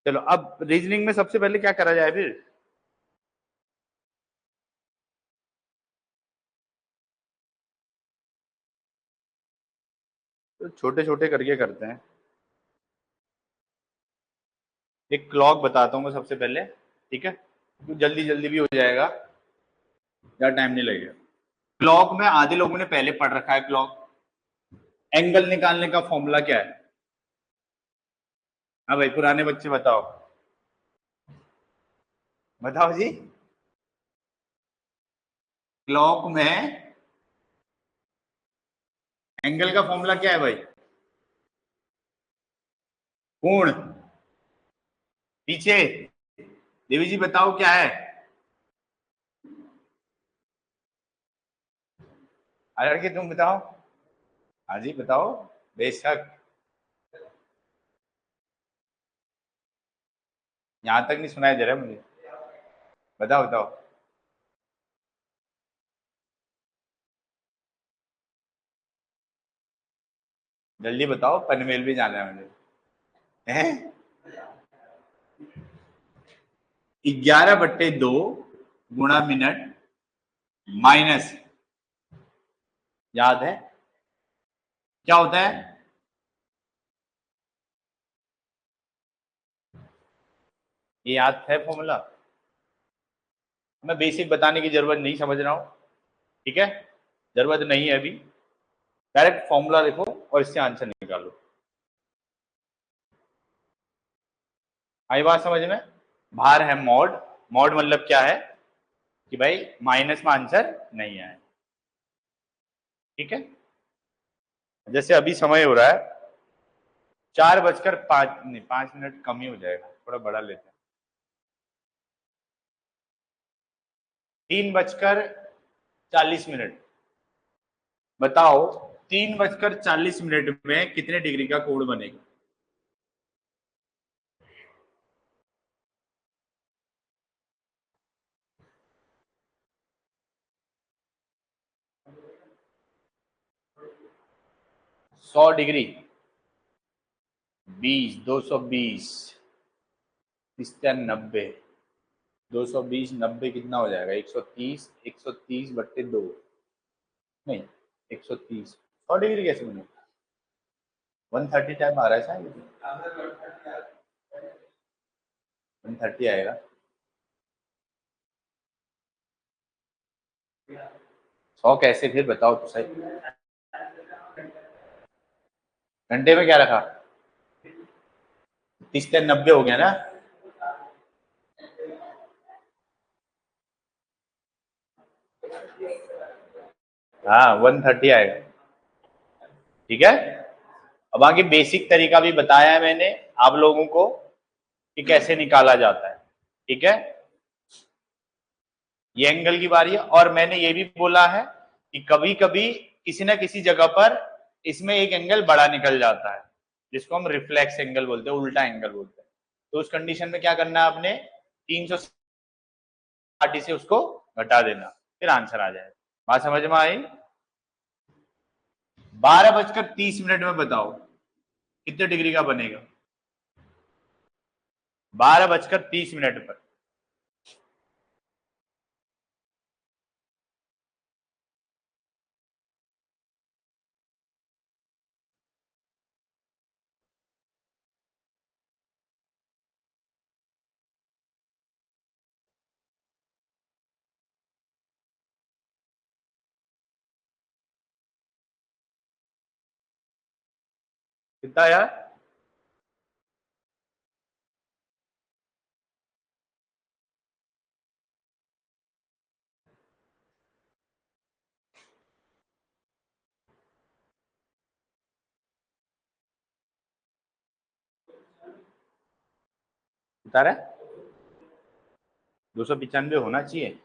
चलो अब रीजनिंग में सबसे पहले क्या करा जाए फिर? तो छोटे छोटे करके करते हैं। एक क्लॉक बताता हूँ मैं सबसे पहले, ठीक है, तो जल्दी जल्दी भी हो जाएगा, ज्यादा टाइम नहीं लगेगा। क्लॉक में आधे लोगों ने पहले पढ़ रखा है क्लॉक। एंगल निकालने का फॉर्मूला क्या है? हाँ भाई, पुराने बच्चे बताओ, बताओ जी। क्लॉक में एंगल का फॉर्मूला क्या है भाई? कोण। पीछे देवी जी बताओ क्या है? अरे के तुम बताओ। हाँ जी बताओ। बेशक। यहां तक नहीं सुनाई दे रहा मुझे। बताओ बताओ। जल्दी बताओ, पनवेल भी जाना है मुझे। हैं? 11/2 गुणा मिनट माइनस, याद है क्या होता है? ये याद है फॉर्मूला? मैं बेसिक बताने की जरूरत नहीं समझ रहा हूं, ठीक है, जरूरत नहीं है अभी। डायरेक्ट फॉर्मूला देखो और इससे आंसर निकालो। आई बात समझ में? भार है मॉड। मॉड मतलब क्या है कि भाई माइनस में आंसर नहीं आए, ठीक है। जैसे अभी समय हो रहा है 4:05, नहीं 5 मिनट कम ही हो जाएगा, थोड़ा बड़ा लेते हैं। 3:40 मिनट। बताओ 3:40 मिनट में कितने डिग्री का कोण बनेगा? सौ डिग्री, 20, 220, 90, 220, 90 कितना हो जाएगा? 130, 130/2, नहीं 130। 100 डिग्री कैसे बने? 130 टाइम आ रहा है शायद, 130 आएगा। 100 कैसे फिर बताओ तो सही। घंटे में क्या रखा? 30, 90 हो गया ना? हाँ 130 आएगा, ठीक है। अब आगे बेसिक तरीका भी बताया है मैंने आप लोगों को कि कैसे निकाला जाता है, ठीक है। ये एंगल की बारी है, और मैंने ये भी बोला है कि कभी कभी किसी ना किसी जगह पर इसमें एक एंगल बड़ा निकल जाता है, जिसको हम रिफ्लेक्स एंगल बोलते हैं, उल्टा एंगल बोलते हैं। तो उस कंडीशन में क्या करना है आपने? 360 से उसको घटा देना, फिर आंसर आ जाएगा। बात समझ में आई? 12:30 में बताओ कितने डिग्री का बनेगा? 12:30 पर। कितना यार? बता रहा है 295 होना चाहिए।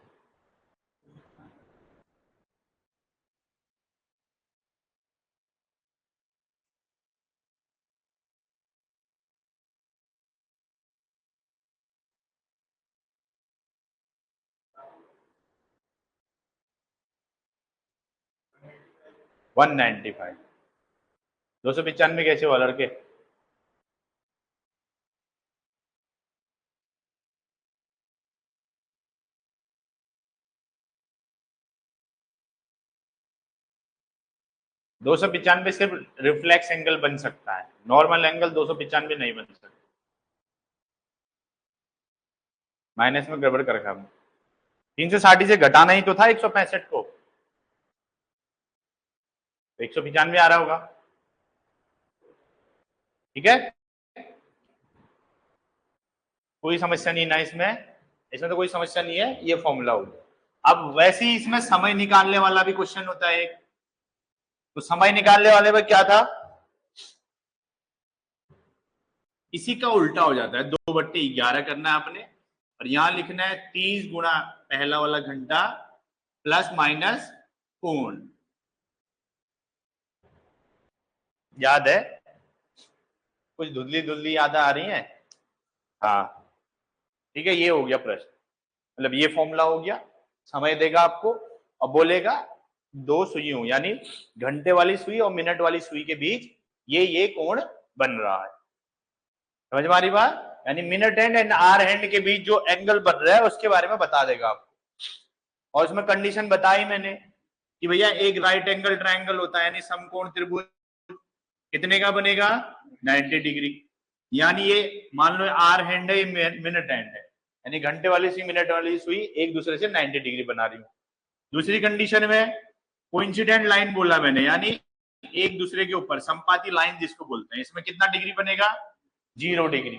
वन 295 कैसे हुआ लड़के? 295 सिर्फ रिफ्लेक्स एंगल बन सकता है, नॉर्मल एंगल 295 नहीं बन सकता। माइनस में गड़बड़ कर रखा हमने, 360 से घटाना ही तो था 165 को, 195 आ रहा होगा। ठीक है, कोई समस्या नहीं ना इसमें, इसमें तो कोई समस्या नहीं है, ये फॉर्मूला हो गया। अब वैसे ही इसमें समय निकालने वाला भी क्वेश्चन होता है एक, तो समय निकालने वाले में क्या था, इसी का उल्टा हो जाता है, 2/11 करना है आपने, और यहां लिखना है 30 गुणा पहला वाला घंटा प्लस माइनस कोण। याद है, कुछ धुंधली धुंधली याद आ रही है? हाँ ठीक है, ये हो गया प्रश्न, मतलब ये फॉर्मूला हो गया, समय देगा आपको और बोलेगा दो सुइयों यानी घंटे वाली सुई और मिनट वाली सुई के बीच ये कोण बन रहा है। समझ में आ रही बात? यानी minute hand and hour hand के बीच जो एंगल बन रहा है उसके बारे में बता देगा आपको। और उसमें कंडीशन बताई मैंने कि भैया एक राइट एंगल ट्रायंगल होता है, यानी समकोण त्रिभुज कितने का बनेगा, 90 डिग्री। यानी ये मान लो आर हैंड है, ये मिनट हैंड है, यानी घंटे वाली सुई मिनट वाली सुई एक दूसरे से 90 डिग्री बना रही हूँ। दूसरी कंडीशन में कोइंसिडेंट लाइन बोला मैंने, यानी एक दूसरे के ऊपर संपाती लाइन जिसको बोलते हैं, इसमें कितना डिग्री बनेगा, 0 डिग्री।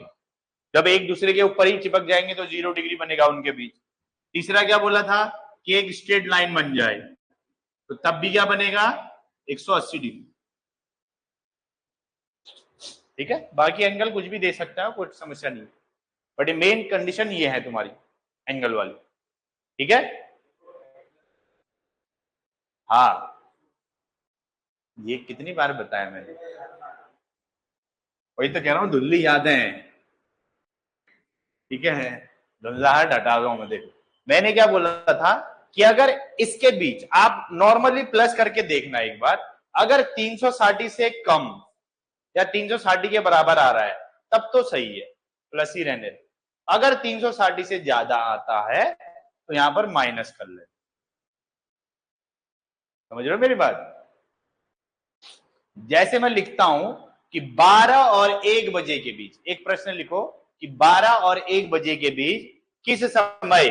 जब एक दूसरे के ऊपर ही चिपक जाएंगे तो 0 डिग्री बनेगा उनके बीच। तीसरा क्या बोला था कि एक स्ट्रेट लाइन बन जाए, तो तब भी क्या बनेगा, 180 डिग्री। ठीक है, बाकी एंगल कुछ भी दे सकता है, कोई समस्या नहीं, बट मेन कंडीशन ये है तुम्हारी एंगल वाली। ठीक है, हाँ ये कितनी बार बताया मैंने, वही तो कह रहा हूं, धुल्ली यादें हैं। ठीक है, धुंधलाहट हटा दो मैं, देखो मैंने क्या बोला था कि अगर इसके बीच आप नॉर्मली प्लस करके देखना एक बार, अगर 360 से कम या 360 के बराबर आ रहा है तब तो सही है, प्लस ही रहने दे। अगर 360 से ज्यादा आता है तो यहां पर माइनस कर ले। समझ रहे हो मेरी बात? जैसे मैं लिखता हूं कि 12 और 1 बजे के बीच, एक प्रश्न लिखो कि 12 और 1 बजे के बीच किस समय,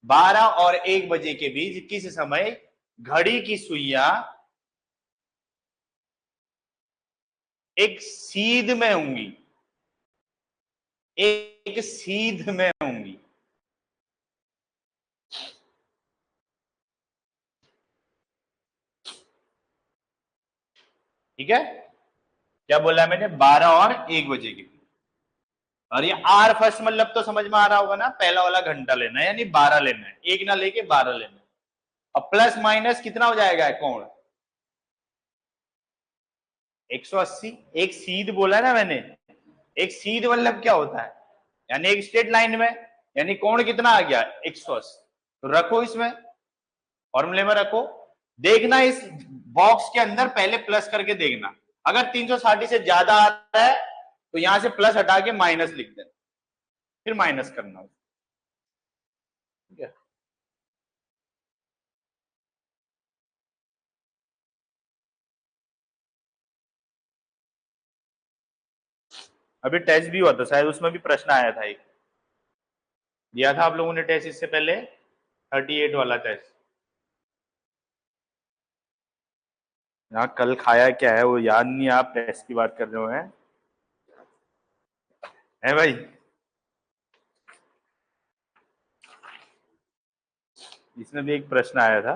12 और 1 बजे के बीच किस समय घड़ी की सुइयां एक सीध में होंगी, एक सीध में होंगी। ठीक है, क्या बोला मैंने, 12 और 1 बजे के बीच। और ये आर फर्स्ट मतलब तो समझ में आ रहा होगा ना, पहला वाला घंटा लेना है यानी 12 लेना है, एक ना लेके 12 लेना है। और प्लस माइनस कितना हो जाएगा कोण, 180। एक सीध बोला ना मैंने, एक सीध मतलब क्या होता है, यानी एक स्ट्रेट लाइन में, यानी कोण कितना आ गया, 180। तो रखो इसमें, फॉर्मूले में रखो, देखना इस बॉक्स के अंदर पहले प्लस करके देखना, अगर 360 से ज्यादा आ रहा है तो यहां से प्लस हटा के माइनस लिख देना, फिर माइनस करना। ठीक है, अभी टेस्ट भी हुआ था शायद, उसमें भी प्रश्न आया था, एक दिया था आप लोगों ने टेस्ट इससे पहले, 38 वाला टेस्ट। यहाँ कल खाया क्या है वो याद नहीं, आप टेस्ट की बात कर रहे हो है भाई? इसमें भी एक प्रश्न आया था,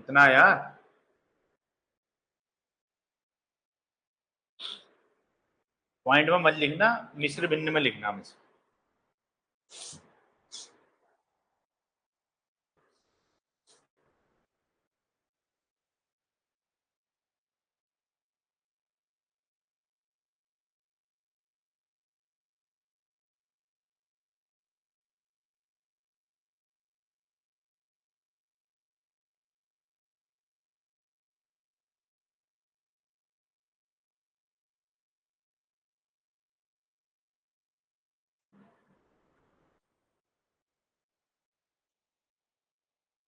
कितना आया? पॉइंट में मत लिखना, मिश्र भिन्न में लिखना मुझे।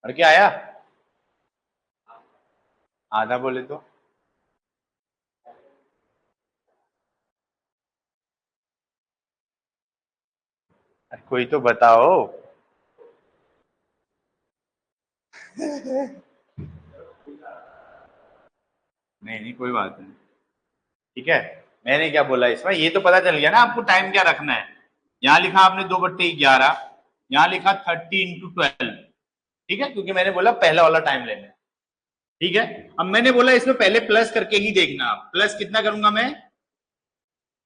और क्या आया? आधा बोले तो कोई तो बताओ। नहीं नहीं कोई बात नहीं, ठीक है। मैंने क्या बोला इसमें, ये तो पता चल गया ना आपको टाइम क्या रखना है। यहाँ लिखा आपने 2/11, यहाँ लिखा 30 × 12, ठीक है, क्योंकि मैंने बोला पहला वाला टाइम लेना है, ठीक है। अब मैंने बोला इसमें पहले प्लस करके ही देखना, आप प्लस कितना करूंगा मैं,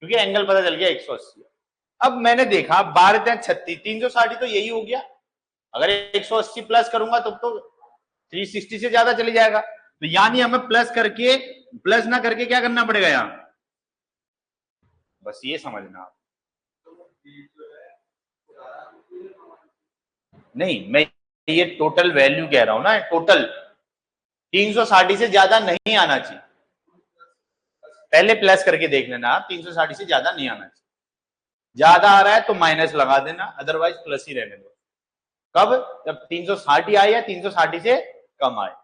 क्योंकि एंगल पता चल गया 180। अब मैंने देखा 12×36, 360 तो यही हो गया। अगर 180 प्लस करूंगा तो 360 से ज्यादा चली जाएगा, तो यानी हमें प्लस करके, प्लस ना करके क्या करना पड़ेगा यहां, बस ये समझना आप। नहीं, मैं ये टोटल वैल्यू कह रहा हूं ना, टोटल 360 से ज्यादा नहीं आना चाहिए। पहले प्लस करके देख लेना आप, 360 से ज्यादा नहीं आना चाहिए। ज्यादा आ रहा है तो माइनस लगा देना, अदरवाइज प्लस ही रहने दो। कब? जब 360 आए या 360 से कम आए।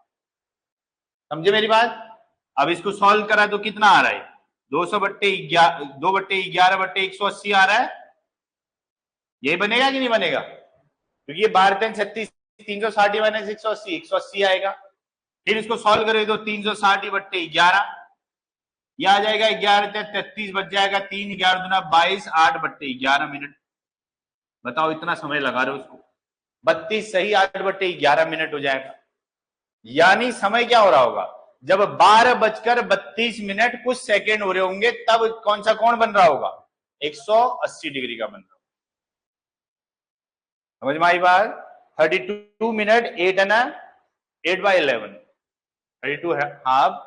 समझे मेरी बात? अब इसको सॉल्व करा तो कितना आ रहा है, 2/11/180 आ रहा है। यही बनेगा कि नहीं बनेगा? क्योंकि ये 12×36, 360 माइनस 180, 180 आएगा। फिर इसको सॉल्व करें तो 360/11, यह आ जाएगा 11×33 बच जाएगा, 3×11=22, 8/11 मिनट। बताओ इतना समय लगा रहे हो उसको, 32 सही 8/11 मिनट हो जाएगा। यानी समय क्या हो रहा होगा, जब 12:32 कुछ सेकेंड हो रहे होंगे, तब कौन सा कोण बन रहा होगा, 180 डिग्री का बन रहा होगा। समझ में आई बात? 32 minute 8/11, 32 half,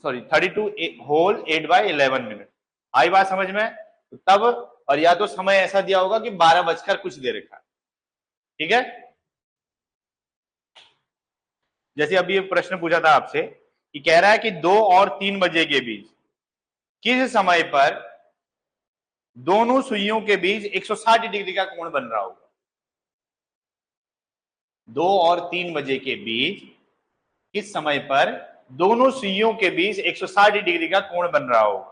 sorry 32 whole 8/11 minute. आई बात समझ में? तो तब, और या तो समय ऐसा दिया होगा कि 12 बजकर कुछ देर रखा, ठीक है। जैसे अभी एक प्रश्न पूछा था आपसे कि कह रहा है कि 2 और 3 बजे के बीच किस समय पर दोनों सुइयों के बीच 160 डिग्री का कोण बन रहा होगा। 2 और 3 बजे के बीच किस समय पर दोनों सुइयों के बीच 160 डिग्री का कोण बन रहा होगा।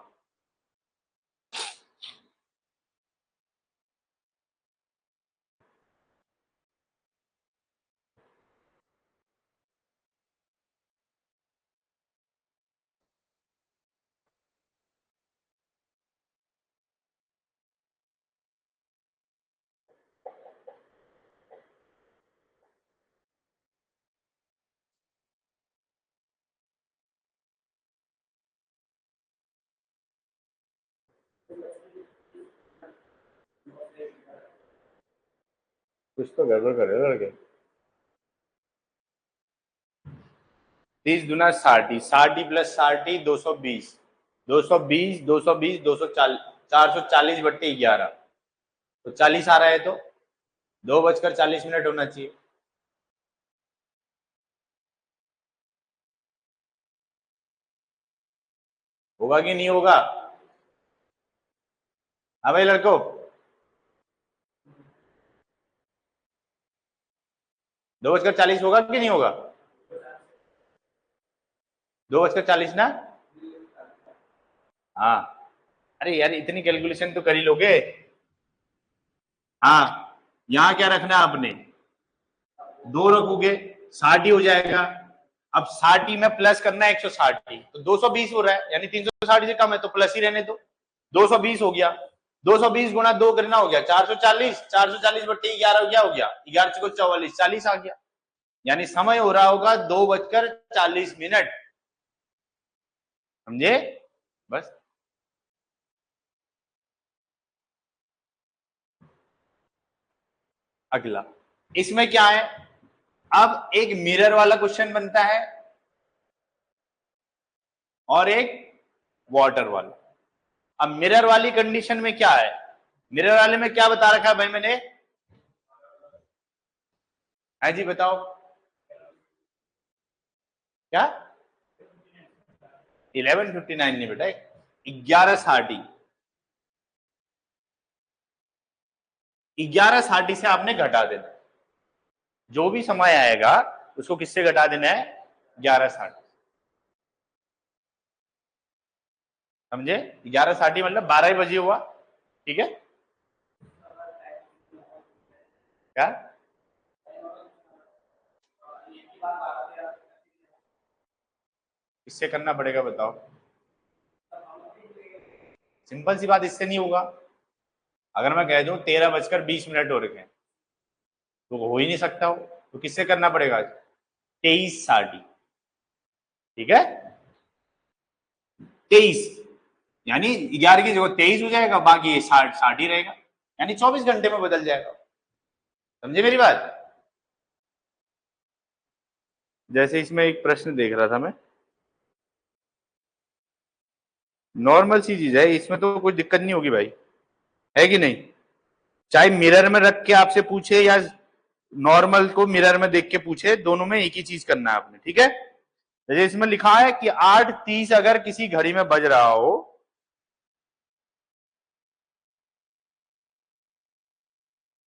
कुछ तो गड़बड़ कर रहे हो लड़के। 30 दूना 60, 60 प्लस 60 220, 220 220 240, 440/11, तो 40 आ रहा है, तो 2:40 होना चाहिए। होगा कि नहीं होगा? हाँ भाई लड़कों, 2:40 होगा कि नहीं होगा? 2:40 ना? हाँ। अरे यार इतनी कैलकुलेशन तो कर ही लोगे। हाँ, यहां क्या रखना है आपने, 2 रखोगे 60 हो जाएगा। अब 60 में प्लस करना है 160, तो 220 हो रहा है, यानी 360 से कम है तो प्लस ही रहने दो। 220 हो गया, 220 गुणा 2 करना हो गया 440, 440/11 क्या हो गया, 11 से 44, 40 आ गया। यानी समय हो रहा होगा 2:40 समझे? बस अगला इसमें क्या है, अब एक मिरर वाला क्वेश्चन बनता है और एक वाटर वाला। अब मिरर वाली कंडीशन में क्या है, मिरर वाले में क्या बता रखा है भाई मैंने, है जी बताओ क्या, 11:59 नहीं बेटा, 11:60, 11:60 से आपने घटा देना, जो भी समय आएगा उसको किससे घटा देना है, 11:60, समझे? 11:60 मतलब 12 बजे हुआ, ठीक है क्या, इससे करना पड़ेगा बताओ, सिंपल सी बात, इससे नहीं होगा। अगर मैं कह दूं 13:20 हो रखे हैं तो हो ही नहीं सकता हो, तो किससे करना पड़ेगा, 23:60, ठीक है 23, यानी 11 की जगह 23 हो जाएगा, बाकी ये 60 ही रहेगा, यानी 24 घंटे में बदल जाएगा, समझे मेरी बात? जैसे इसमें एक प्रश्न देख रहा था मैं, नॉर्मल सी चीज है, इसमें तो कोई दिक्कत नहीं होगी भाई, है कि नहीं? चाहे मिरर में रख के आपसे पूछे या नॉर्मल को मिरर में देख के पूछे, दोनों में एक ही चीज करना है आपने, ठीक है? जैसे इसमें लिखा है कि 8:30 अगर किसी घड़ी में बज रहा हो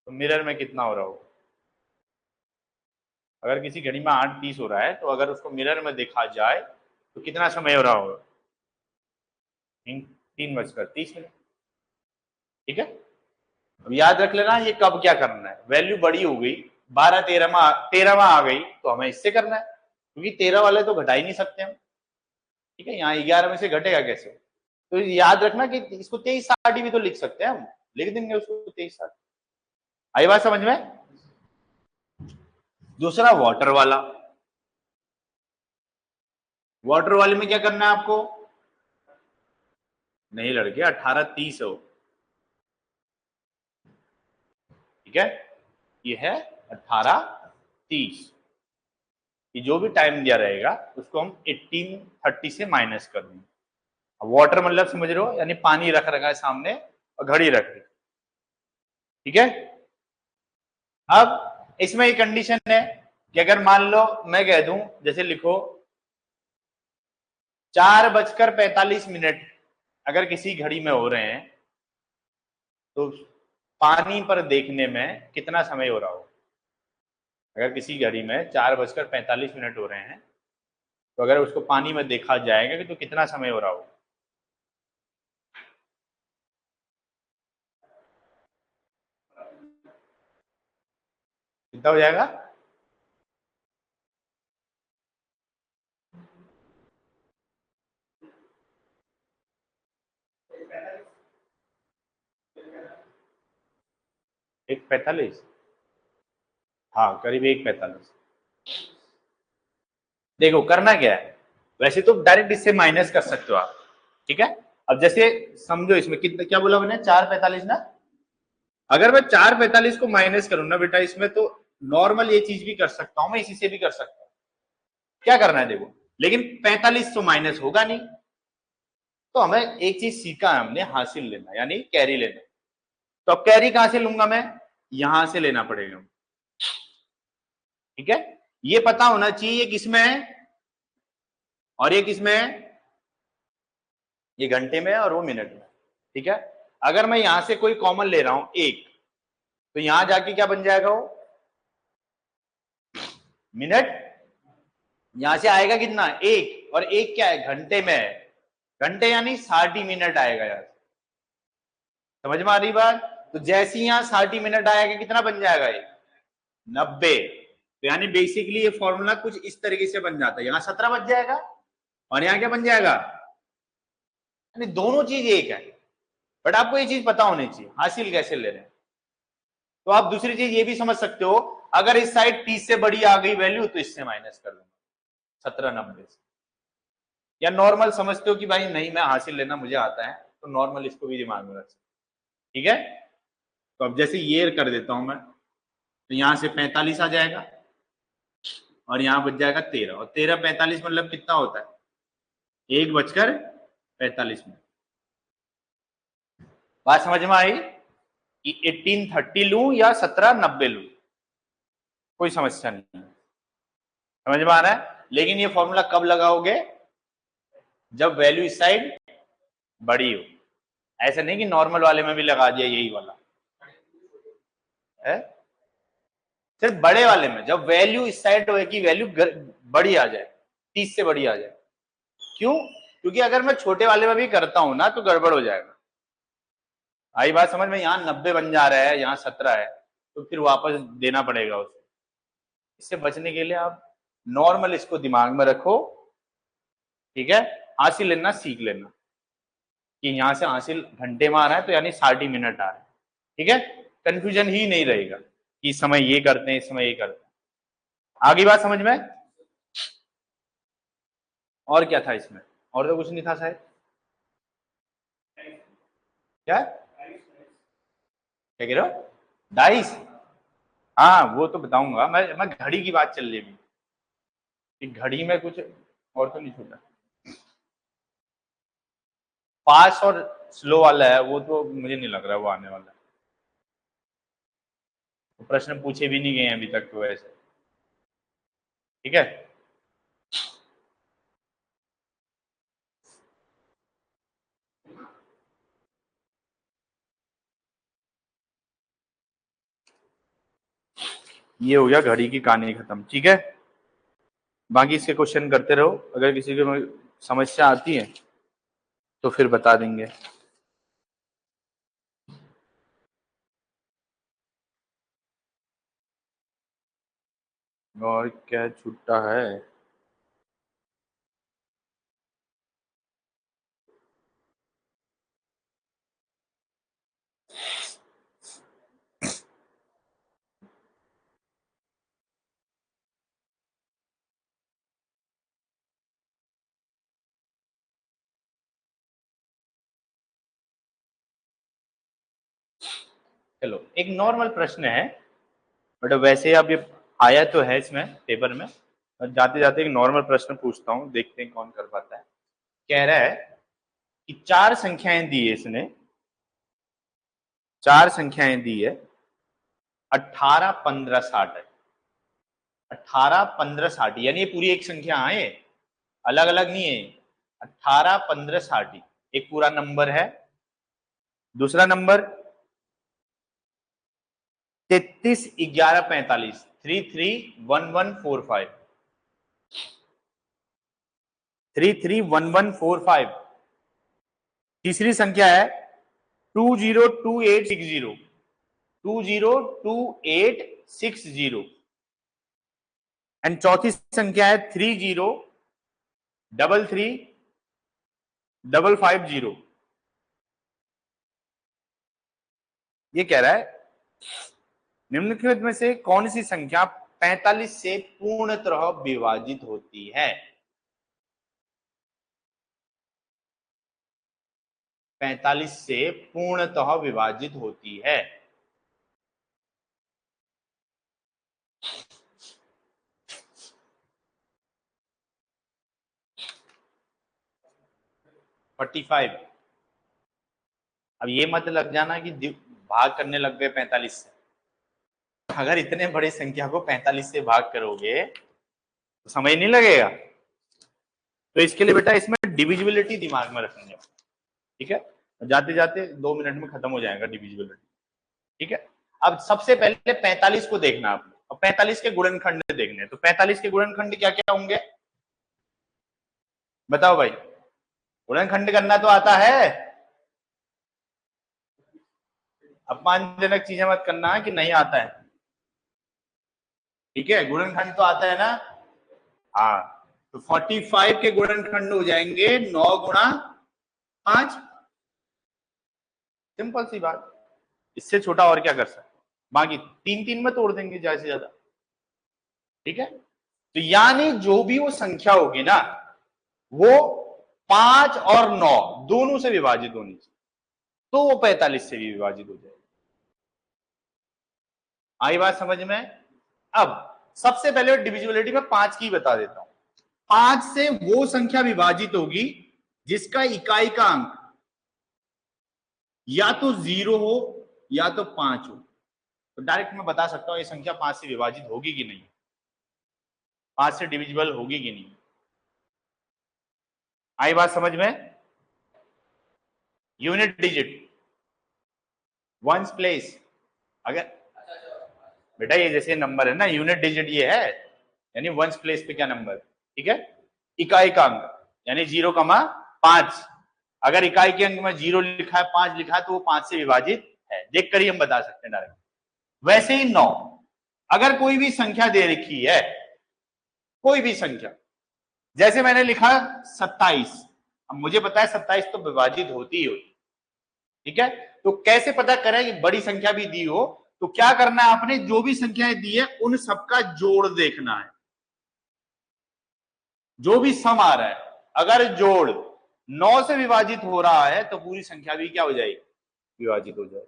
तो मिरर में कितना हो रहा हो, अगर किसी घड़ी में 8:30 हो रहा है तो अगर उसको मिरर में देखा जाए तो कितना समय हो रहा होगा, 3:30, ठीक है? अब याद रख लेना ये कब क्या करना है, वैल्यू बड़ी हो गई 12 13 में आ गई तो हमें इससे करना है, क्योंकि 13 वाले तो घटा ही नहीं सकते हम, ठीक है? यहाँ 11 में से घटेगा कैसे, तो याद रखना कि इसको 23:60 भी तो लिख सकते हैं हम, लिख देंगे उसको 23:60, आई बात समझ में? दूसरा वाटर वाला, वाटर वाले में क्या करना है आपको, नहीं लड़के 18:30 हो, ठीक है, ये है 18:30, ये जो भी टाइम दिया रहेगा उसको हम 18:30 से माइनस कर देंगे। वाटर मतलब समझ रहे हो, यानी पानी रख रखा है सामने और घड़ी रख रही, ठीक है? अब इसमें एक कंडीशन है कि अगर मान लो मैं कह दूं, जैसे लिखो 4:45 अगर किसी घड़ी में हो रहे हैं तो पानी पर देखने में कितना समय हो रहा हो, अगर किसी घड़ी में 4:45 हो रहे हैं तो अगर उसको पानी में देखा जाएगा तो कितना समय हो रहा हो, कितना हो जाएगा, एक 45, हाँ करीब 1:45। देखो करना क्या है, वैसे तो डायरेक्ट इससे माइनस कर सकते हो आप, ठीक है? अब जैसे समझो इसमें कितना क्या बोला मैंने, 4:45 ना, अगर मैं 4:45 को माइनस करूँ ना बेटा इसमें, तो नॉर्मल ये चीज भी कर सकता हूँ मैं, इसी से भी कर सकता हूँ, क्या करना है देखो, लेकिन 45 तो माइनस होगा नहीं, तो हमें एक चीज सीखा है हमने, हासिल लेना यानी कैरी लेना, तो अब कैरी कहां से लूंगा मैं, यहां से लेना पड़ेगा, ठीक है? ये पता होना चाहिए ये किसमें है और ये किसमें है, ये घंटे में है और वो मिनट में, ठीक है? अगर मैं यहां से कोई कॉमन ले रहा हूं एक, तो यहां जाके क्या बन जाएगा वो, मिनट, यहां से आएगा कितना, एक, और एक क्या है, घंटे में है, घंटे यानी 60 मिनट आएगा यार, समझ में आ रही बात? तो जैसे ही यहाँ 60 मिनट आएगा कितना बन जाएगा ये, 90, तो यानी बेसिकली ये फॉर्मूला कुछ इस तरीके से बन जाता है, यहाँ 17 बच जाएगा और यहाँ क्या बन जाएगा, यानी दोनों चीज एक है, बट आपको ये चीज पता होनी चाहिए हासिल कैसे ले रहे हैं। तो आप दूसरी चीज ये भी समझ सकते हो, अगर इस साइड 30 से बड़ी आ गई वैल्यू तो इससे माइनस कर दूंगा 1790 से। या नॉर्मल समझते हो कि भाई नहीं मैं हासिल लेना मुझे आता है, तो नॉर्मल इसको भी दिमाग में रख सकते, ठीक है। तो अब जैसे ये कर देता हूं मैं, तो यहां से 45 आ जाएगा और यहां बच जाएगा 13, और 13 45 मतलब कितना होता है, 1:45 मिनट। बात समझ में आई कि 1830 लूं या 1790 लूं, कोई समस्या नहीं है, समझ में आ रहा है। लेकिन ये फॉर्मूला कब लगाओगे, जब वैल्यू इस साइड बड़ी हो। ऐसे नहीं कि नॉर्मल वाले में भी लगा दिया यही वाला है, सिर्फ बड़े वाले में जब वैल्यू इस साइड होगी, वैल्यू बड़ी आ जाए, 30 से बड़ी आ जाए। क्यों, क्योंकि अगर मैं छोटे वाले में भी करता हूं ना तो गड़बड़ हो जाएगा। आई बात समझ में, यहाँ 90 बन जा रहा है, यहाँ 17 है, तो फिर वापस देना पड़ेगा उसे। इससे बचने के लिए आप नॉर्मल इसको दिमाग में रखो, ठीक है। हासिल लेना सीख लेना कि यहां से हासिल घंटे में आ रहा है तो यानी 60 मिनट आ रहा है, ठीक है। कंफ्यूजन ही नहीं रहेगा कि इस समय ये करते हैं, इस समय ये करते हैं। आगे बात समझ में। और क्या था इसमें, और तो कुछ नहीं था शायद। क्या क्या कह रहे हो, डाइस। हाँ वो तो बताऊंगा मैं घड़ी की बात चल रही है कि घड़ी में कुछ और तो नहीं छूटा। फास्ट और स्लो वाला है वो तो मुझे नहीं लग रहा वो आने वाला है, तो प्रश्न पूछे भी नहीं गए अभी तक तो ऐसे, ठीक है। ये हो गया घड़ी की कहानी खत्म, ठीक है। बाकी इसके क्वेश्चन करते रहो, अगर किसी को समस्या आती है तो फिर बता देंगे। और क्या छूटा है, चलो एक नॉर्मल प्रश्न है, बट वैसे अब ये आया तो है इसमें पेपर में, और जाते जाते एक नॉर्मल प्रश्न पूछता हूँ, देखते हैं कौन कर पाता है। कह रहा है कि चार संख्याएं दी है इसने, चार संख्याएं दी है, 18 15 60 है। 18 15 60 यानी ये पूरी एक संख्या है, अलग अलग नहीं है। 18 15 60 एक पूरा नंबर है। दूसरा नंबर 33 11 45 331145 331145। तीसरी संख्या है 202860 202860। एंड चौथी संख्या है 30335550। ये कह रहा है निम्नलिखित में से कौन सी संख्या 45 से पूर्णतः विभाजित होती है। 45 से पूर्णतः विभाजित होती है। $45। अब ये मत लग जाना कि भाग करने लग गए 45 से। अगर इतने बड़ी संख्या को 45 से भाग करोगे तो समय नहीं लगेगा। तो इसके लिए बेटा इसमें डिविजिबिलिटी दिमाग में रखेंगे, ठीक है। जाते जाते 2 मिनट में खत्म हो जाएगा डिविजिबिलिटी, ठीक है। अब सबसे पहले 45 को देखना आपने, और 45 के गुणनखंड देखने। तो 45 के गुणनखंड क्या क्या होंगे बताओ भाई, गुणनखंड करना तो आता है, अपमानजनक चीजें मत करना कि नहीं आता है, ठीक है। गुणनखंड तो आता है ना, हाँ। तो 45 के गुणनखंड हो जाएंगे 9 गुणा 5, सिंपल सी बात। इससे छोटा और क्या कर सकते, बाकी 3 3 में तोड़ देंगे ज्यादा से ज्यादा। ठीक है, तो यानी जो भी वो संख्या होगी ना वो 5 और 9 दोनों से विभाजित होनी चाहिए, तो वो 45 से भी विभाजित हो जाएगी। आई बात समझ में? अब सबसे पहले डिविजिबिलिटी में 5 की बता देता हूं। 5 से वो संख्या विभाजित होगी जिसका इकाई का अंक या तो 0 हो या तो 5 हो। तो डायरेक्ट मैं बता सकता हूं ये संख्या 5 से विभाजित होगी कि नहीं, 5 से डिविजिबल होगी कि नहीं। आई बात समझ में? यूनिट डिजिट, वंस प्लेस, अगर बेटा ये जैसे नंबर है ना, यूनिट डिजिट ये है, यानी वंस प्लेस पे क्या नंबर, ठीक है, इकाई का अंक यानी 0,5। अगर इकाई के अंक में 0 लिखा है 5 लिखा है तो वो 5 से विभाजित है, देख कर ही हम बता सकते हैं डायरेक्ट। वैसे ही 9, अगर कोई भी संख्या दे रखी है, कोई भी संख्या, जैसे मैंने लिखा 27, अब मुझे पता है 27 तो विभाजित होती ही होती, ठीक है, तो कैसे पता करें कि बड़ी संख्या भी दी हो, तो क्या करना है आपने, जो भी संख्याएं दी है उन सबका जोड़ देखना है, जो भी सम आ रहा है, अगर जोड़ 9 से विभाजित हो रहा है तो पूरी संख्या भी क्या हो जाएगी, विभाजित हो जाएगी।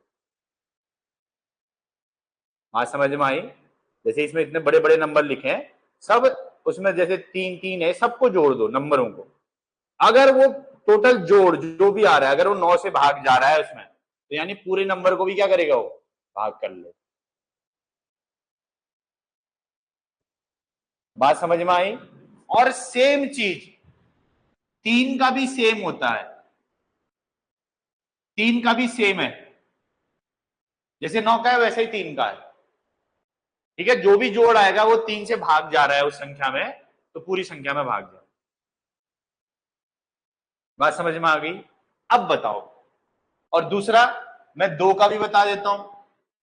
बात समझ में आई? जैसे इसमें इतने बड़े बड़े नंबर लिखे हैं, सब उसमें जैसे 3 3 है, सबको जोड़ दो नंबरों को, अगर वो टोटल जोड़ जो भी आ रहा है अगर वो 9 से भाग जा रहा है उसमें, तो यानी पूरे नंबर को भी क्या करेगा, वो भाग कर ले। बात समझ में आई? और सेम चीज 3 का भी सेम होता है, 3 का भी सेम है, जैसे 9 का है वैसे ही 3 का है, ठीक है, जो भी जोड़ आएगा वो 3 से भाग जा रहा है उस संख्या में, तो पूरी संख्या में भाग जाए। बात समझ में आ गई? अब बताओ, और दूसरा मैं 2 का भी बता देता हूं।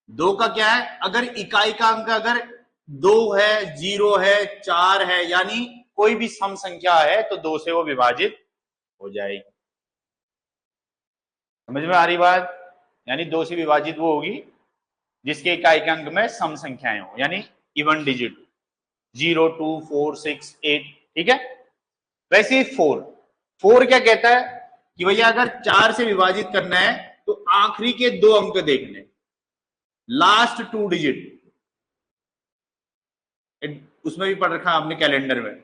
2 का क्या है, अगर इकाई का अंक अगर 2 है, 0 है, 4 है, यानी कोई भी सम संख्या है तो 2 से वो विभाजित हो जाएगी। समझ में आ रही बात? यानी 2 से विभाजित वो होगी जिसके इकाई के अंक में सम संख्याएं हो, यानी इवन डिजिट 0 2 4 6 8, ठीक है। वैसे ही 4 क्या कहता है कि भैया अगर 4 से विभाजित करना है तो आखिरी के 2 अंक देखने, लास्ट 2 डिजिट, उसमें भी पढ़ रखा आपने कैलेंडर में,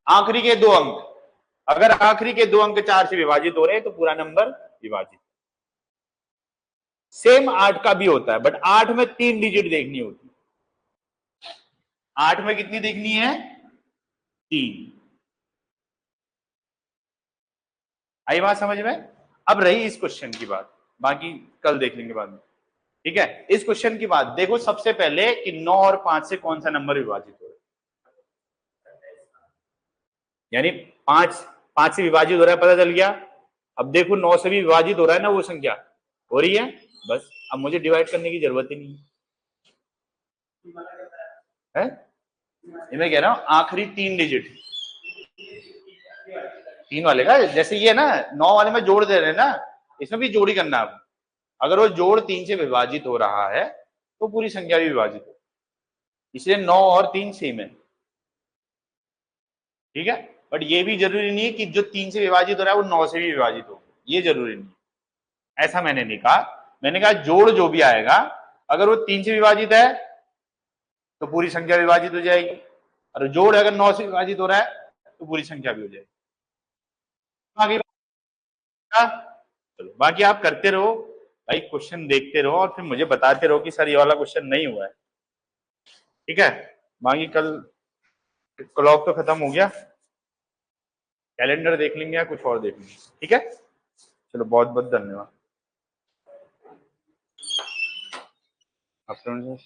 आखिरी के 2 अंक, अगर आखिरी के 2 अंक 4 से विभाजित हो रहे हैं तो पूरा नंबर विभाजित। सेम 8 का भी होता है, बट 8 में 3 डिजिट देखनी होती है। 8 में कितनी देखनी है, 3। आई बात समझ में? अब रही इस क्वेश्चन की बात, बाकी कल देख लेंगे बाद में, ठीक है। इस क्वेश्चन की बात देखो सबसे पहले कि 9 और 5 से कौन सा नंबर विभाजित हो रहा है, यानी 5 से विभाजित हो रहा है, पता चल गया। अब देखो 9 से भी विभाजित हो रहा है ना, वो संख्या हो रही है, बस अब मुझे डिवाइड करने की जरूरत ही नहीं है। ये मैं कह रहा हूं आखिरी 3 डिजिट, 3 वाले का, जैसे ये ना 9 वाले में जोड़ दे रहे हैं ना, इसमें भी जोड़ी करना है। अगर वो जोड़ 3 से विभाजित हो रहा है तो पूरी संख्या भी विभाजित हो, इसलिए 9 और 3 सेम है, ठीक है। बट ये भी जरूरी नहीं है कि जो 3 से विभाजित हो रहा है वो 9 से भी विभाजित हो, ये जरूरी नहीं, ऐसा मैंने नहीं कहा। मैंने कहा जोड़ जो भी आएगा अगर वो 3 से विभाजित है तो पूरी संख्या विभाजित हो जाएगी, और जोड़ अगर 9 से विभाजित हो रहा है तो पूरी संख्या भी हो जाएगी। आगे चलो, बाकी आप करते रहो भाई, क्वेश्चन देखते रहो और फिर मुझे बताते रहो कि सर ये वाला क्वेश्चन नहीं हुआ है, ठीक है। बाकी कल क्लॉक तो खत्म हो गया, कैलेंडर देख लेंगे या कुछ और देख लेंगे, ठीक है। चलो बहुत बहुत धन्यवाद। आफ्टरनून।